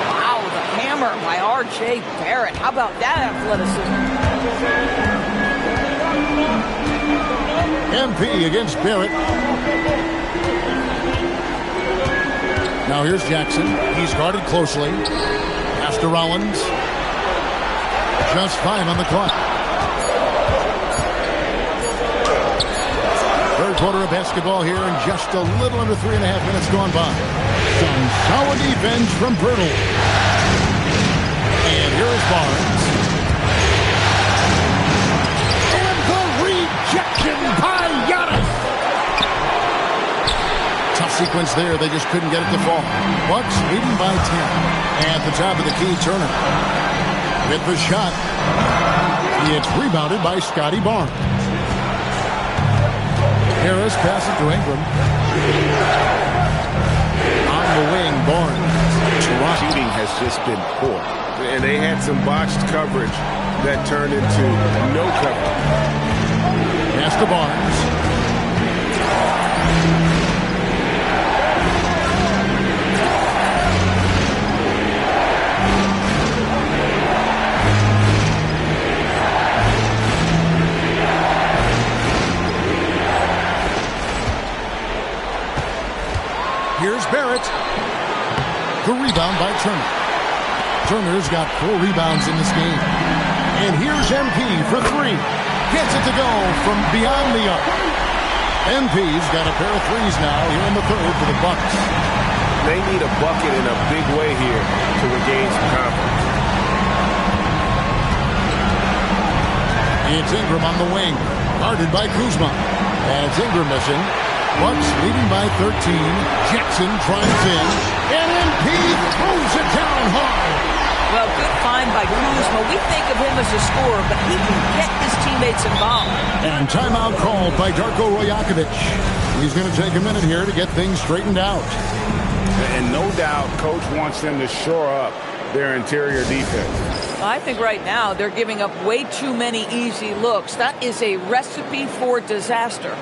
Wow, the hammer by R.J. Barrett. How about that athleticism? MP against Barrett. Now here's Jackson. He's guarded closely. Pass to Rollins. Just 5 on the clock. Third quarter of basketball here, and just a little under 3.5 minutes gone by. Some solid defense from Pirtle. And here is Barnes. And the rejection by Giannis. Tough sequence there. They just couldn't get it to fall. Bucks leading by 10. At the top of the key, Turner. With the shot. It's rebounded by Scotty Barnes. Harris passes to Ingram. On the wing, Barnes. Shooting has just been poor. And they had some botched coverage that turned into no coverage. Pass to Barnes. Here's Barrett. The rebound by Turner. Turner's got 4 rebounds in this game. And here's MP for 3. Gets it to go from beyond the arc. MP's got a pair of threes now here in the third for the Bucks. They need a bucket in a big way here to regain some confidence. It's Ingram on the wing. Guarded by Kuzma. And it's Ingram missing. Bucks leading by 13. Jackson drives in. And MP throws it down hard. Well, good find by Kuzma. We think of him as a scorer, but he can get his teammates involved. And timeout called by Darko Rajakovic. He's going to take a minute here to get things straightened out. And no doubt, Coach wants them to shore up their interior defense. I think right now they're giving up way too many easy looks. That is a recipe for disaster.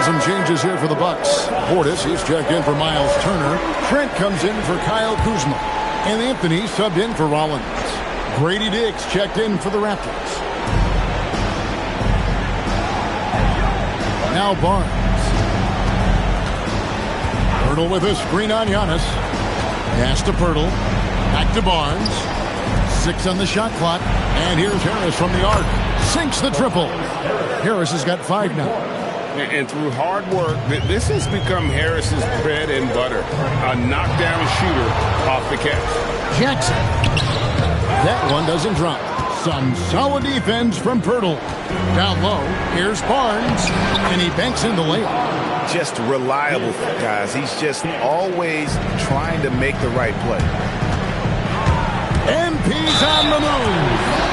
Some changes here for the Bucks. Portis, he's checked in for Miles Turner. Trent comes in for Kyle Kuzma. And Anthony subbed in for Rollins. Grady Diggs checked in for the Raptors. Now Barnes. Pirtle with a screen on Giannis. Pass to Pirtle. Back to Barnes. 6 on the shot clock. And here's Harris from the arc. Sinks the triple. Harris has got 5 now. And through hard work, this has become Harris's bread and butter. A knockdown shooter off the catch. Jackson. That one doesn't drop. Some solid defense from Pirtle. Down low, here's Barnes, and he banks in the layup. Just reliable, guys. He's just always trying to make the right play. MP's on the move.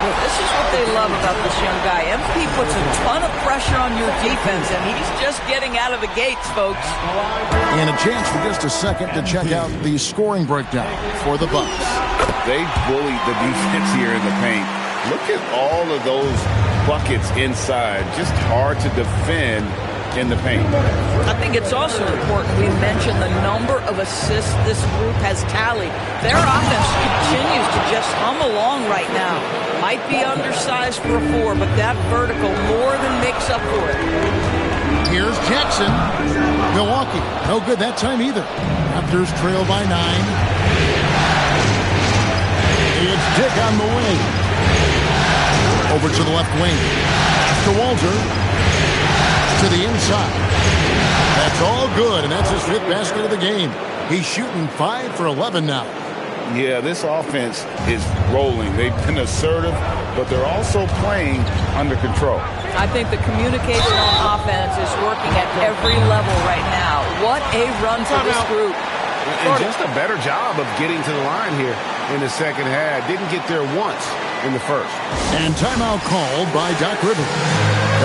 This is what they love about this young guy. MP puts a ton of pressure on your defense, and he's just getting out of the gates, folks. And a chance for just a second to check out the scoring breakdown for the Bucks. They bullied the defense here in the paint. Look at all of those buckets inside. Just hard to defend in the paint. I think it's also important we mention the number of assists this group has tallied. Their offense continues to just hum along right now. Might be undersized for a 4, but that vertical more than makes up for it. Here's Jackson. Milwaukee, no good that time either. Raptors trail by 9. It's Dick on the wing. Over to the left wing. To Walter. To the inside. That's all good, and that's his 5th basket of the game. He's shooting 5 for 11 now. Yeah, this offense is rolling. They've been assertive, but they're also playing under control. I think the communication on offense is working at every level right now. What a run for this group. And just a better job of getting to the line here in the second half. Didn't get there once in the first. And timeout called by Doc Rivers.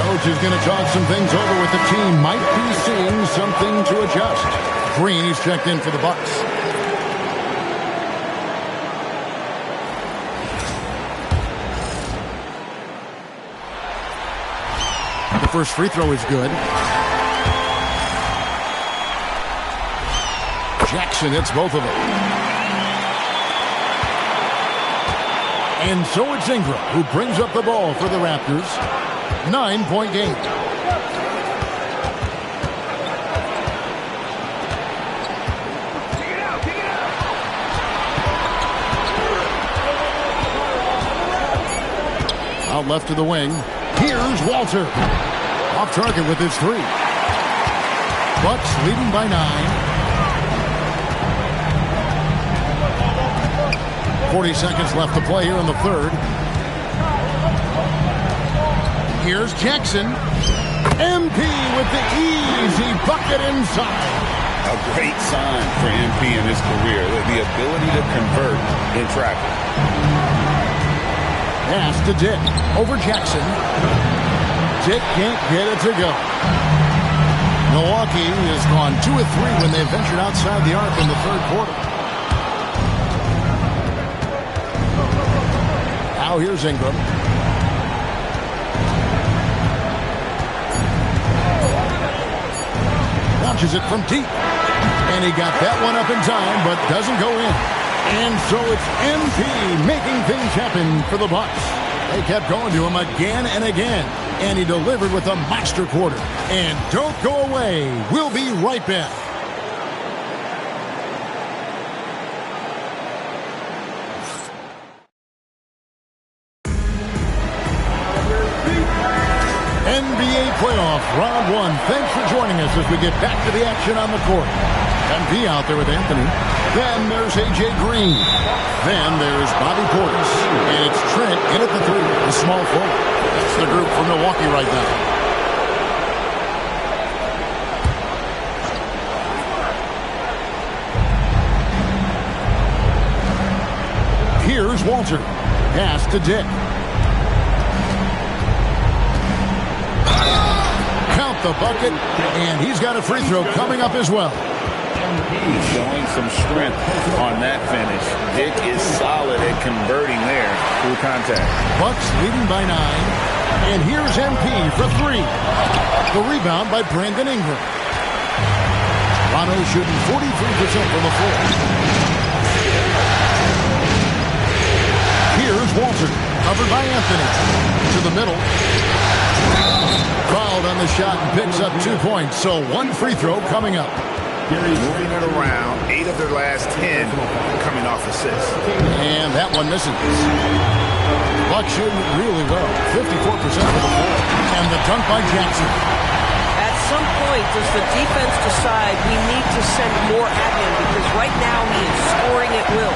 Coach is going to talk some things over with the team. Might be seeing something to adjust. Green, he's checked in for the Bucks. The first free throw is good. Jackson hits both of them. And so it's Ingram who brings up the ball for the Raptors. 9-point game. Out left to the wing. Here's Walter. Off target with his three. Bucks leading by 9. 40 seconds left to play here in the third. Here's Jackson. MP with the easy bucket inside. A great sign for MP in his career, the ability to convert in traffic. Pass to Dick. Over Jackson. Dick can't get it to go. Milwaukee has gone 2 of 3 when they ventured outside the arc in the third quarter. Now here's Ingram. Launches it from deep. And he got that one up in time, but doesn't go in. And so it's MP making things happen for the Bucks. They kept going to him again and again. And he delivered with a monster quarter. And don't go away. We'll be right back. NBA playoff round 1. Thanks for joining us as we get back to the action on the court. MP out there with Anthony. Then there's A.J. Green. Then there's Bobby Portis. And it's Trent in at the 3, the small forward. That's the group for Milwaukee right now. Here's Walter. Pass to Dick. Count the bucket. And he's got a free throw coming up as well. He's showing some strength on that finish. Dick is solid at converting there through contact. Bucks leading by 9. And here's MP for 3. The rebound by Brandon Ingram. Toronto shooting 43% from the floor. Here's Walter. Covered by Anthony. To the middle. Fouled on the shot and picks up 2 points. So 1 free throw coming up. Moving it around, 8 of their last 10 coming off assists. And that one misses. Bucks shooting really well, 54% for the floor. And the dunk by Jackson. At some point, does the defense decide we need to send more at him? Because right now he is scoring at will.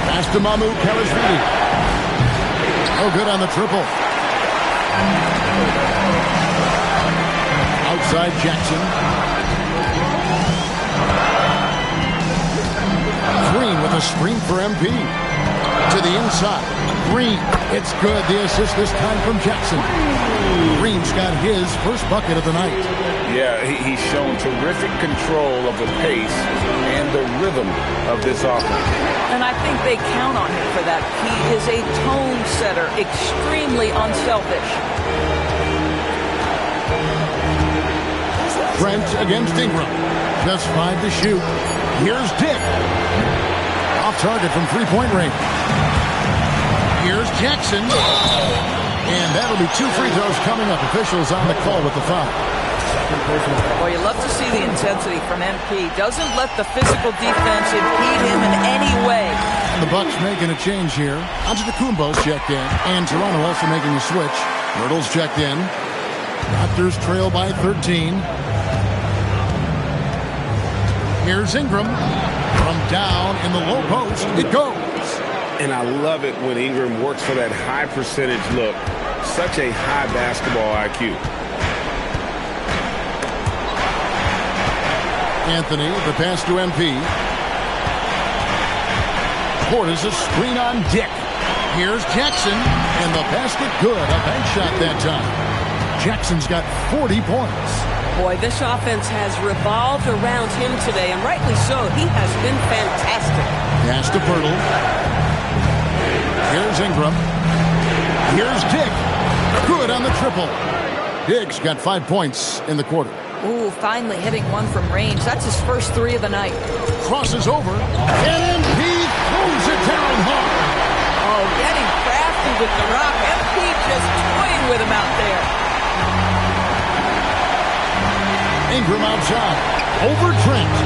Pass to Mahmoud Kalashvili. Oh, good on the triple. Outside Jackson. Green with a screen for MP. To the inside. Green. It's good. The assist this time from Jackson. Green's got his first bucket of the night. Yeah, he's shown terrific control of the pace and the rhythm of this offense. And I think they count on him for that. He is a tone setter, extremely unselfish. Trent against Ingram. Just 5 to shoot. Here's Dick. Off target from 3-point range. Here's Jackson. And that'll be 2 free throws coming up. Officials on the call with the foul. Well, you love to see the intensity from MP. Doesn't let the physical defense impede him in any way. And the Bucks making a change here. Antetokounmpo's checked in. And Toronto also making a switch. Myrtle's checked in. Raptors trail by 13. Here's Ingram. From down in the low post, it goes. And I love it when Ingram works for that high percentage look. Such a high basketball IQ. Anthony, the pass to MP. Portis a screen on Dick. Here's Jackson, and the basket good. A bank shot that time. Jackson's got 40 points. Boy, this offense has revolved around him today, and rightly so. He has been fantastic. Pass to Pirtle. Here's Ingram. Here's Dick. Good on the triple. Dick's got 5 points in the quarter. Ooh, finally hitting one from range. That's his first 3 of the night. Crosses over. And MP going hard. Oh, getting crafty with the rock. MP just toying with him out there. Ingram outside. Over Trent.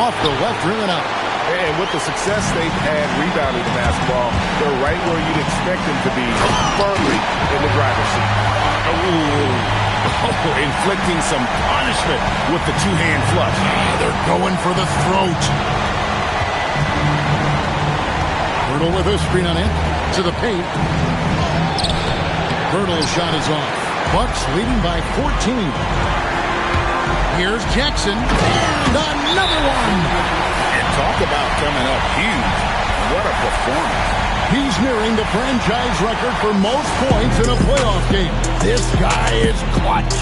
Off the left rim and out. And with the success they've had rebounding the basketball, they're right where you'd expect them to be, firmly in the driver's seat. Inflicting some punishment with the two-hand flush. They're going for the throat. Hurdle with a screen on it. To the paint. Hurdle's shot is off. Bucks leading by 14. Here's Jackson. And another one. And talk about coming up huge. What a performance. He's nearing the franchise record for most points in a playoff game. This guy is clutch.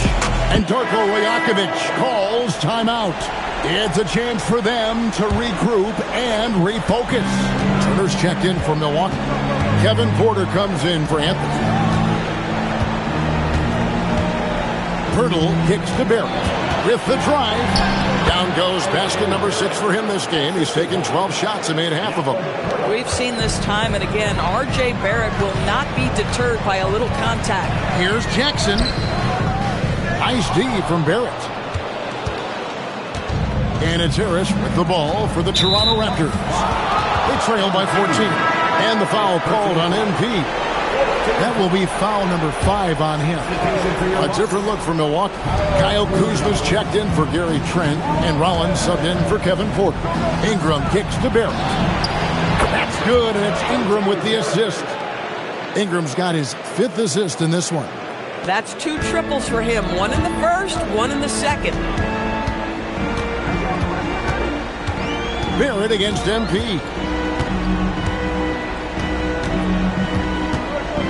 And Darko Rajakovic calls timeout. It's a chance for them to regroup and refocus. Turner's checked in for Milwaukee. Kevin Porter comes in for Anthony. Hurdle kicks to Barrett. With the drive, down goes basket number 6 for him this game. He's taken 12 shots and made half of them. We've seen this time and again. R.J. Barrett will not be deterred by a little contact. Here's Jackson. Nice D from Barrett. And it's Harris with the ball for the Toronto Raptors. They trail by 14. And the foul called on MP. That will be foul number 5 on him. A different look for Milwaukee. Kyle Kuzma's checked in for Gary Trent, and Rollins subbed in for Kevin Porter. Ingram kicks to Barrett. That's good, and it's Ingram with the assist. Ingram's got his 5th assist in this one. That's 2 triples for him. 1 in the first, 1 in the second. Barrett against MP.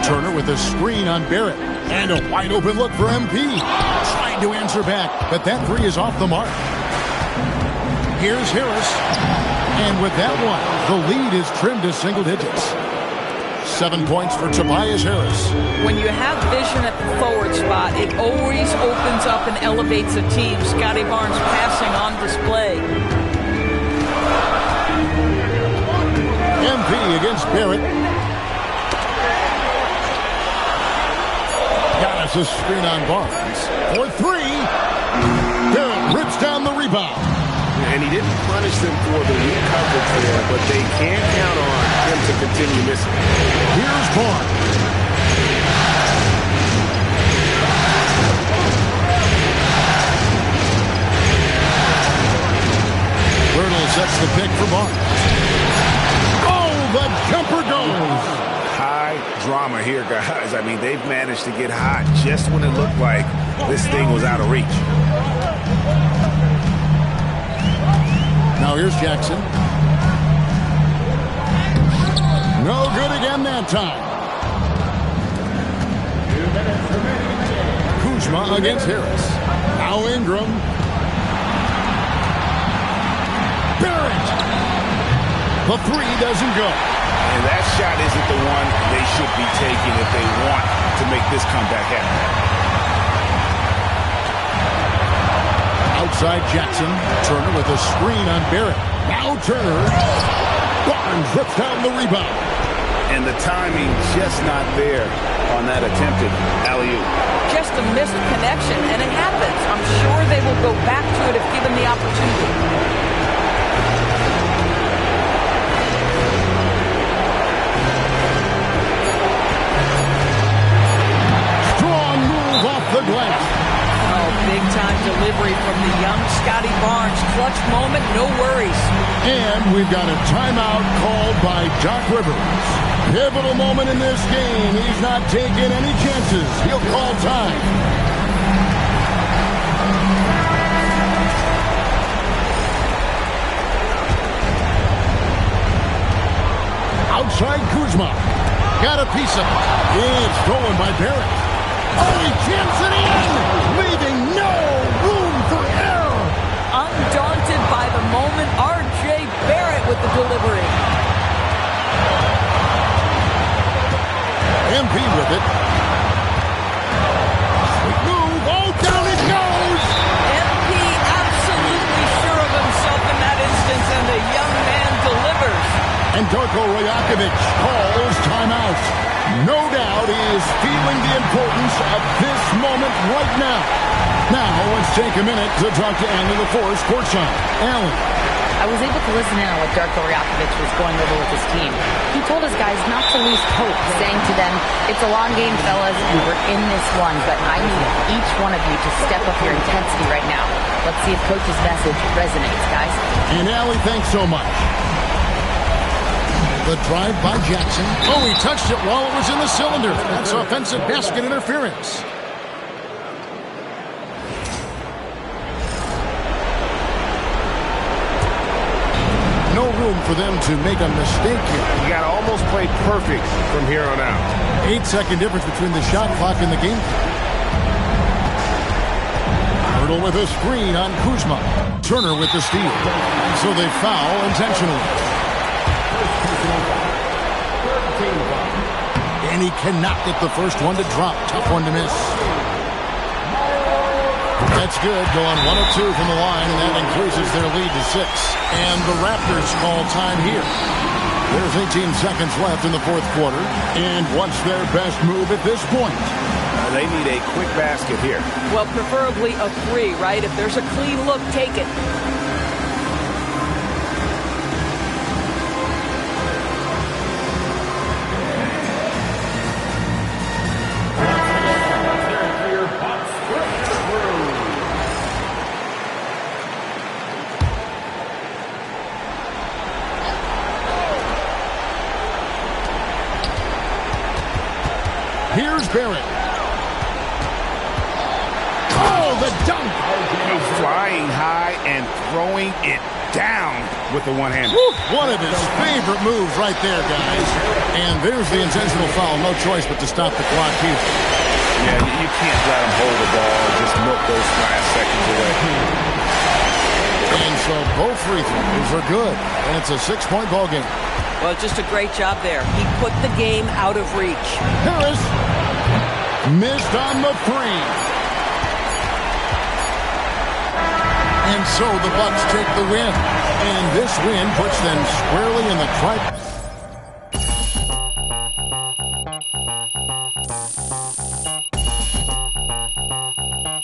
Turner with a screen on Barrett. And a wide open look for MP. Trying to answer back, but that 3 is off the mark. Here's Harris. And with that one, the lead is trimmed to single digits. 7 points for Tobias Harris. When you have vision at the forward spot, it always opens up and elevates a team. Scotty Barnes passing on display. MP against Barrett. Got us a screen on Barnes. For 3. Barrett rips down the rebound. And he didn't punish them for the weak coverage there, but they can't count on him to continue missing. Here's Barnes. Hurdle sets the pick for Barnes. Oh, the jumper goes. High drama here, guys. I mean, they've managed to get hot just when it looked like this thing was out of reach. Now here's Jackson. No good again that time. Kuzma against Harris. Now Ingram. Barrett. The 3 doesn't go. And that shot isn't the one they should be taking if they want to make this comeback happen. Outside Jackson. Turner with a screen on Barrett. Now Turner. Barnes rips down the rebound. And the timing just not there on that attempted alley-oop. Just a missed connection, and it happens. I'm sure they will go back to it if given the opportunity. The glass. Oh, big-time delivery from the young Scotty Barnes. Clutch moment, no worries. And we've got a timeout called by Doc Rivers. Pivotal moment in this game. He's not taking any chances. He'll call time. Outside Kuzma. Got a piece of it. It's stolen by Barrett. Oh, he jams it in, leaving no room for error. Undaunted by the moment, R.J. Barrett with the delivery. MP with it. Sweet move. Oh, down it goes. MP absolutely sure of himself in that instance, and the young man delivers. And Darko Rajakovic calls timeout. No doubt he is feeling the importance of this moment right now. Now, let's take a minute to talk to Allen LaForce courtside. Allen. I was able to listen in on what Darko Rajakovic was going over with his team. He told his guys not to lose hope, saying to them, it's a long game, fellas, and we're in this one, but I need each one of you to step up your intensity right now. Let's see if Coach's message resonates, guys. And Allie, thanks so much. The drive by Jackson. Oh, he touched it while it was in the cylinder. That's offensive basket interference. No room for them to make a mistake here. You got to almost play perfect from here on out. 8-second difference between the shot clock and the game. Hurdle with a screen on Kuzma. Turner with the steal. So they foul intentionally. And he cannot get the first one to drop. Tough one to miss. That's good. Going 1 of 2 from the line, and that increases their lead to 6. And the Raptors call time here. There's 18 seconds left in the fourth quarter. And what's their best move at this point? They need a quick basket here. Well, preferably a 3, right? If there's a clean look, take it. Here's Barrett. Oh, the dunk! Flying high and throwing it down with the one-hander. One of his favorite moves right there, guys. And there's the intentional foul. No choice but to stop the clock here. Yeah, you can't let him hold the ball and just milk those last seconds away. And so both free throws are good. And it's a 6-point ball game. Well, just a great job there. He put the game out of reach. Harris missed on the 3. And so the Bucks take the win. And this win puts them squarely in the tri-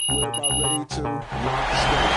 We're about ready to rock state.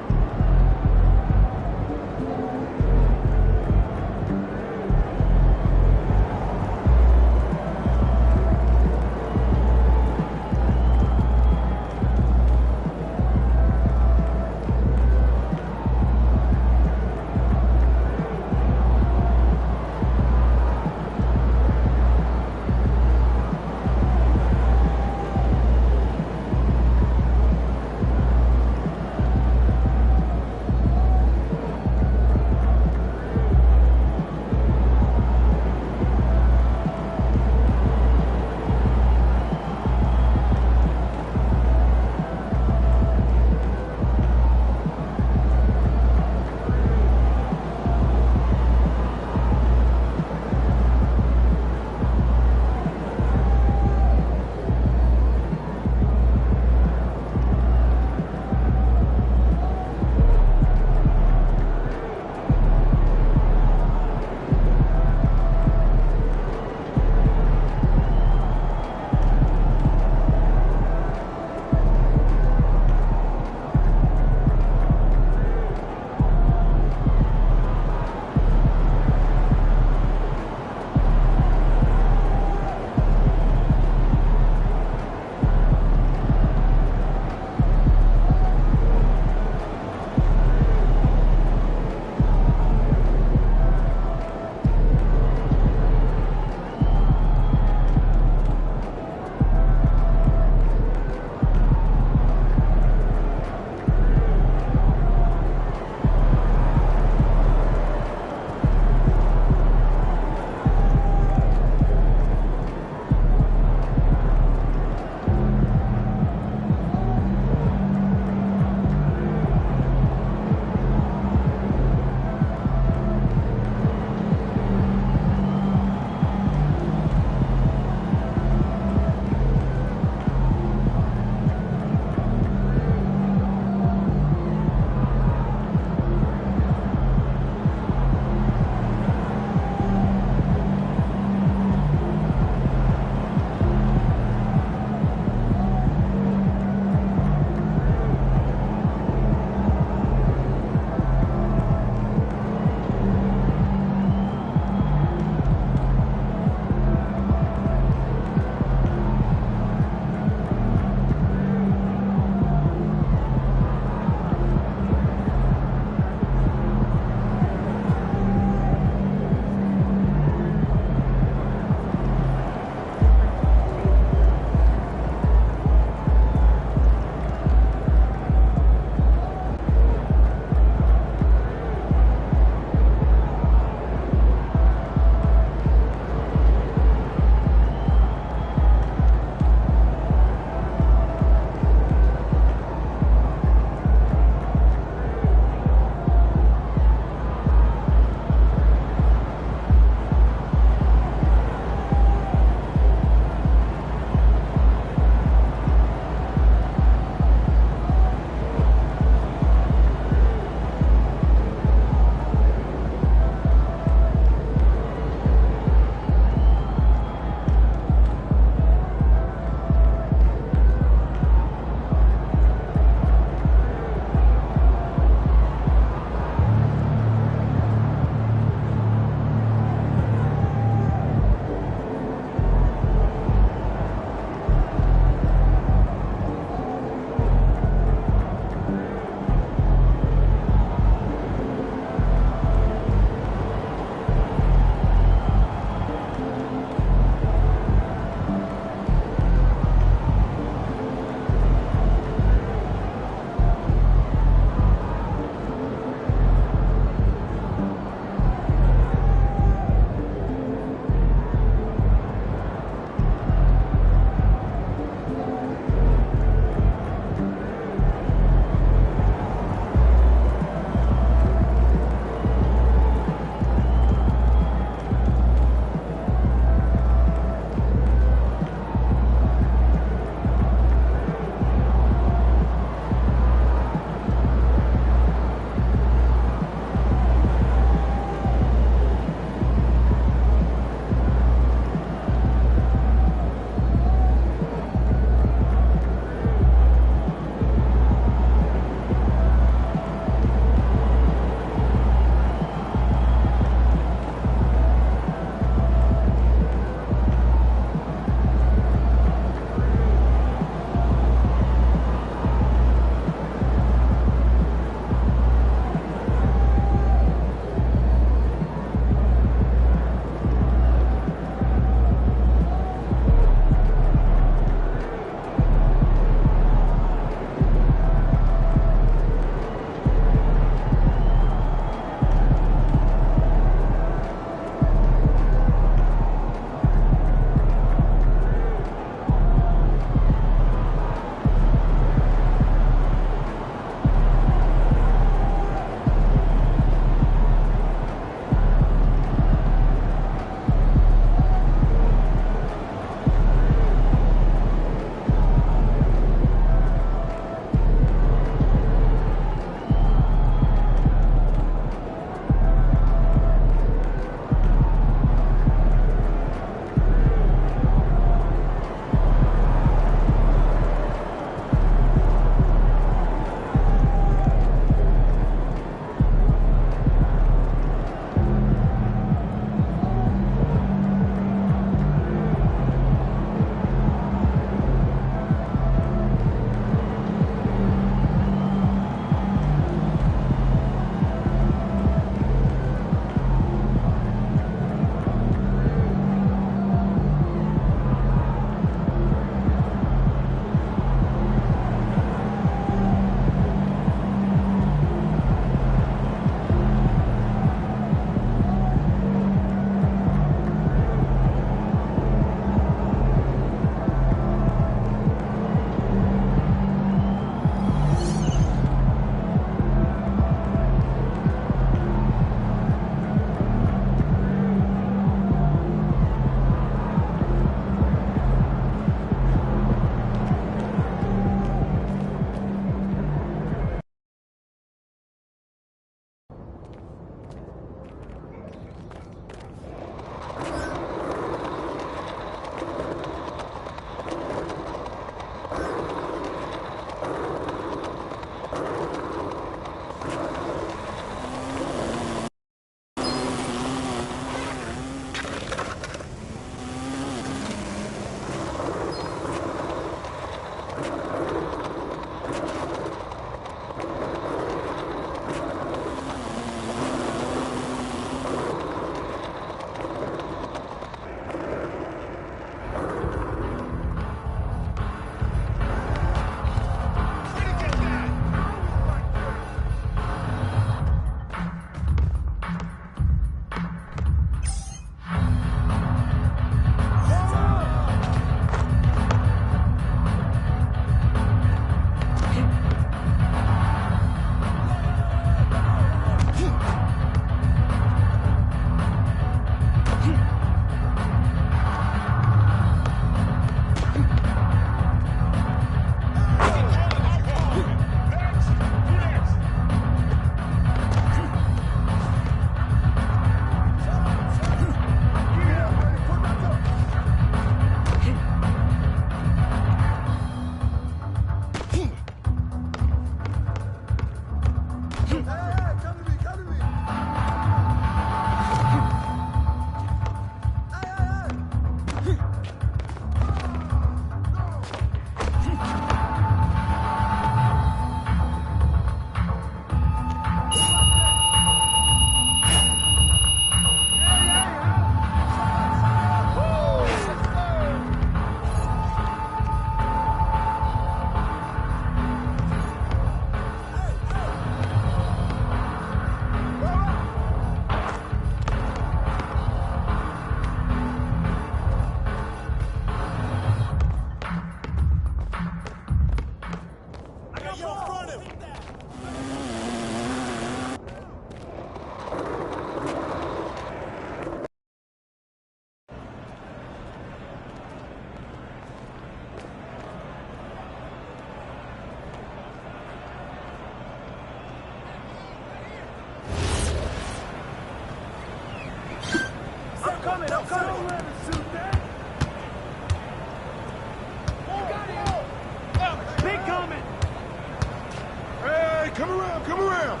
Come around, come around.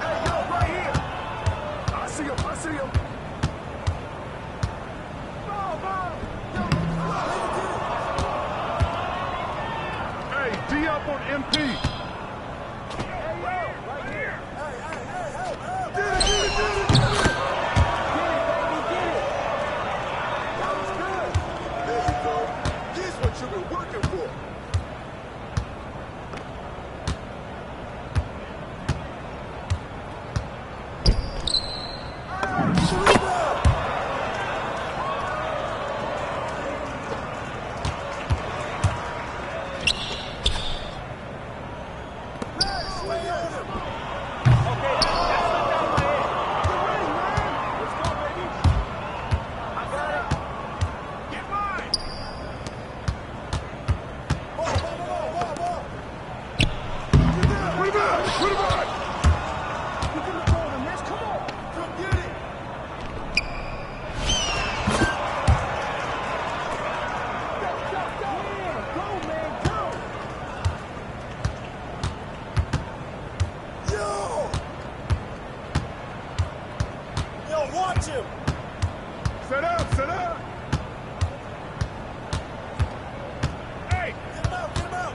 Hey, yo, right here. I see him, I see him. Hey, D up on MP. You've been working for. Watch him! Set up, set up! Hey! Get him out, get him out!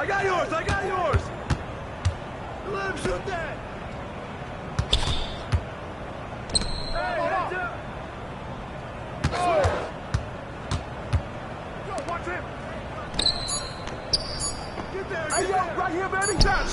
I got yours! I got yours! Let him shoot that! Hey, yo, right here, baby. Shot.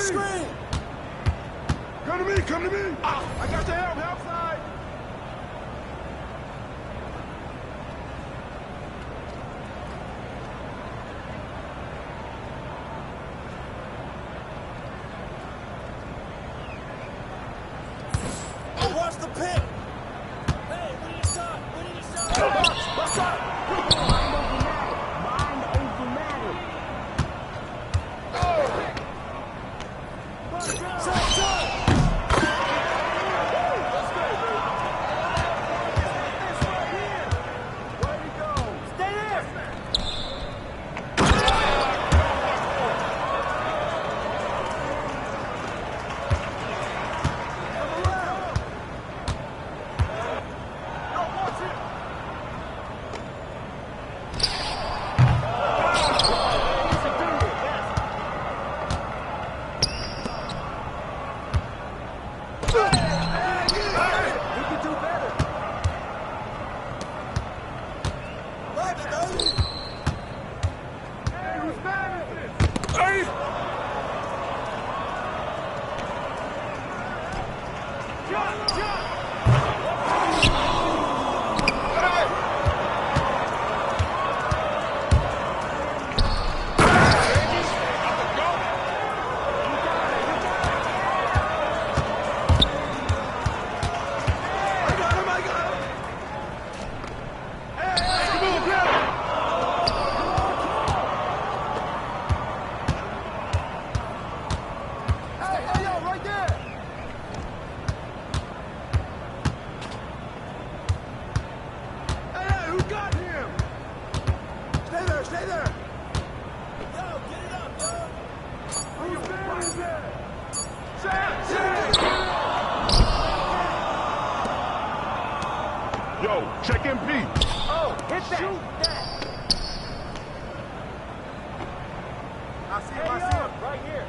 Screen! Come to me! I got the help side! Oh, watch the pit! Hey, we need a shot! We need a shot! What's up? Check MP. Oh, hit that. Shoot that. I see him, I see him. Right here.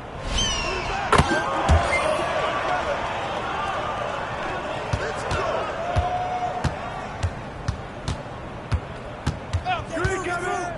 Let's go. Green coming.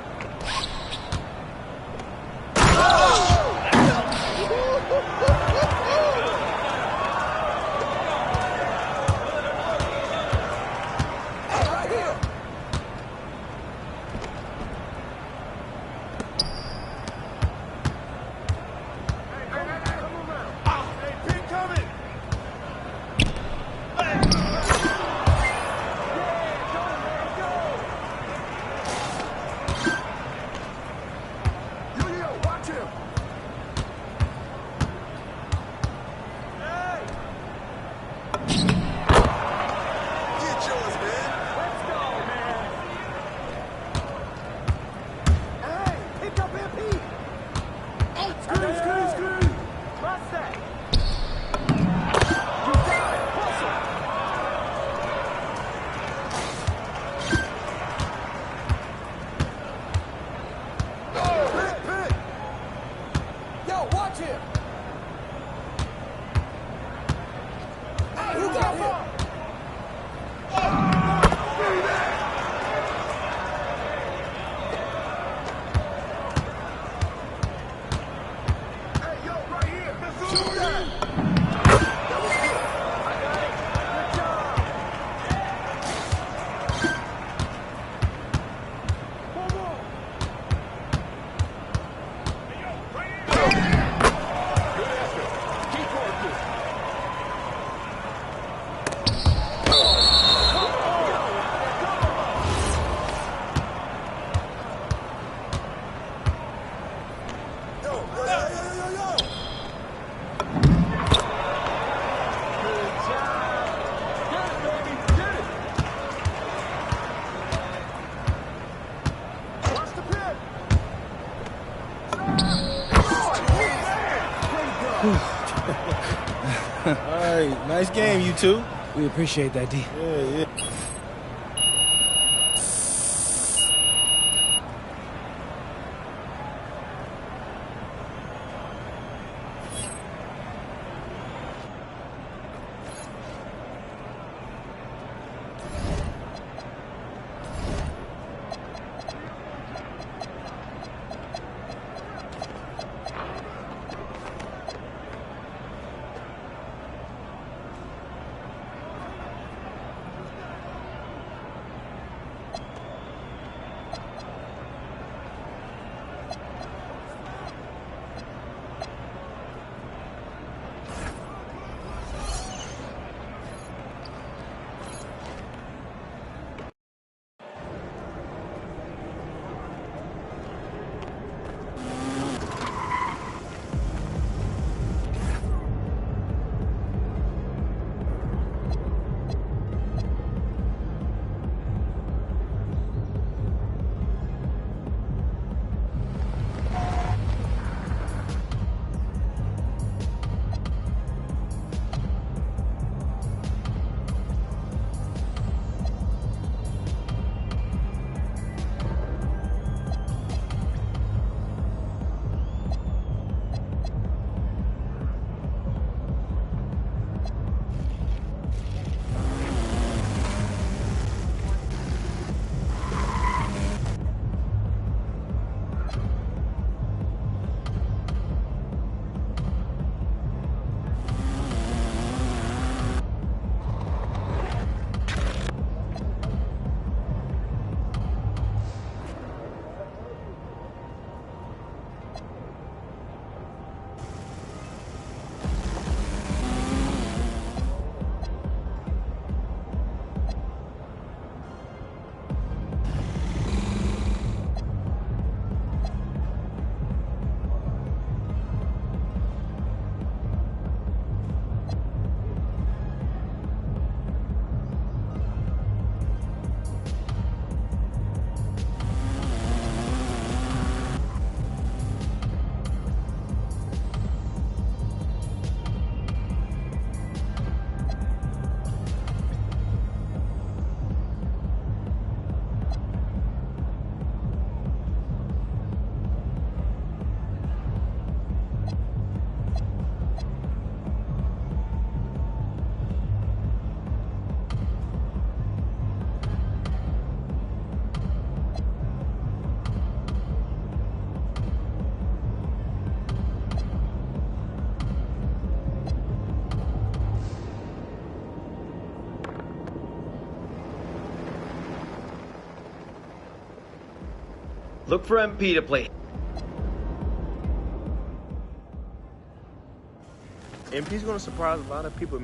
Hey, nice game, you two. We appreciate that, D. Yeah. Look for MP to play. MP's going to surprise a lot of people.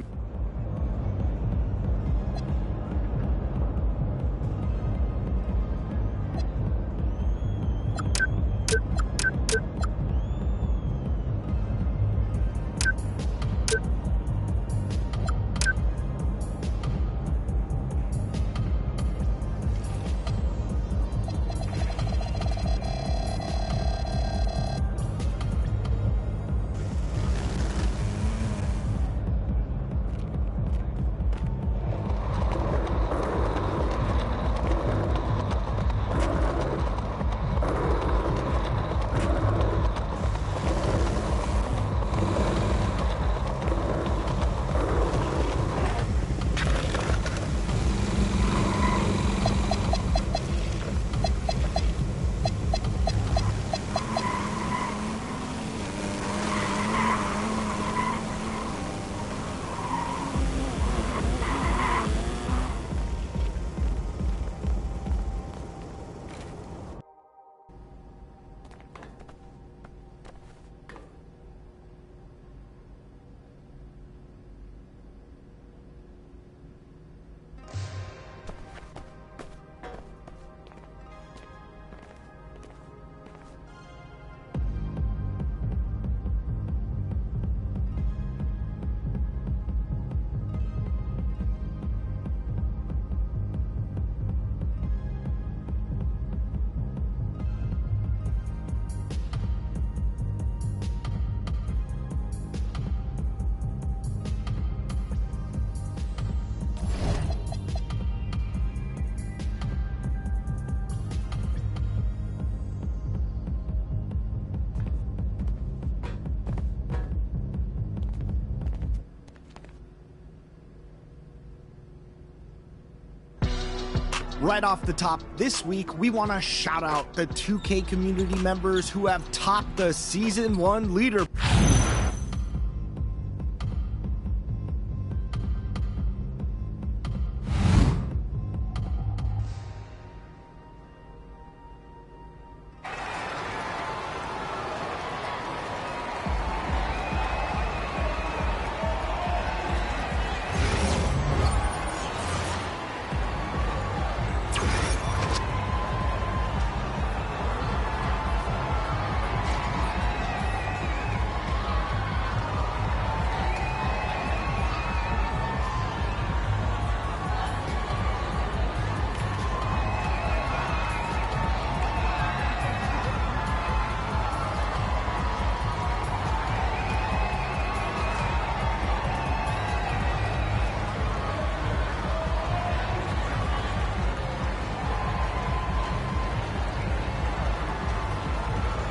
Right off the top, this week, we want to shout out the 2K community members who have topped the Season 1 leader.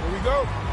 Here we go.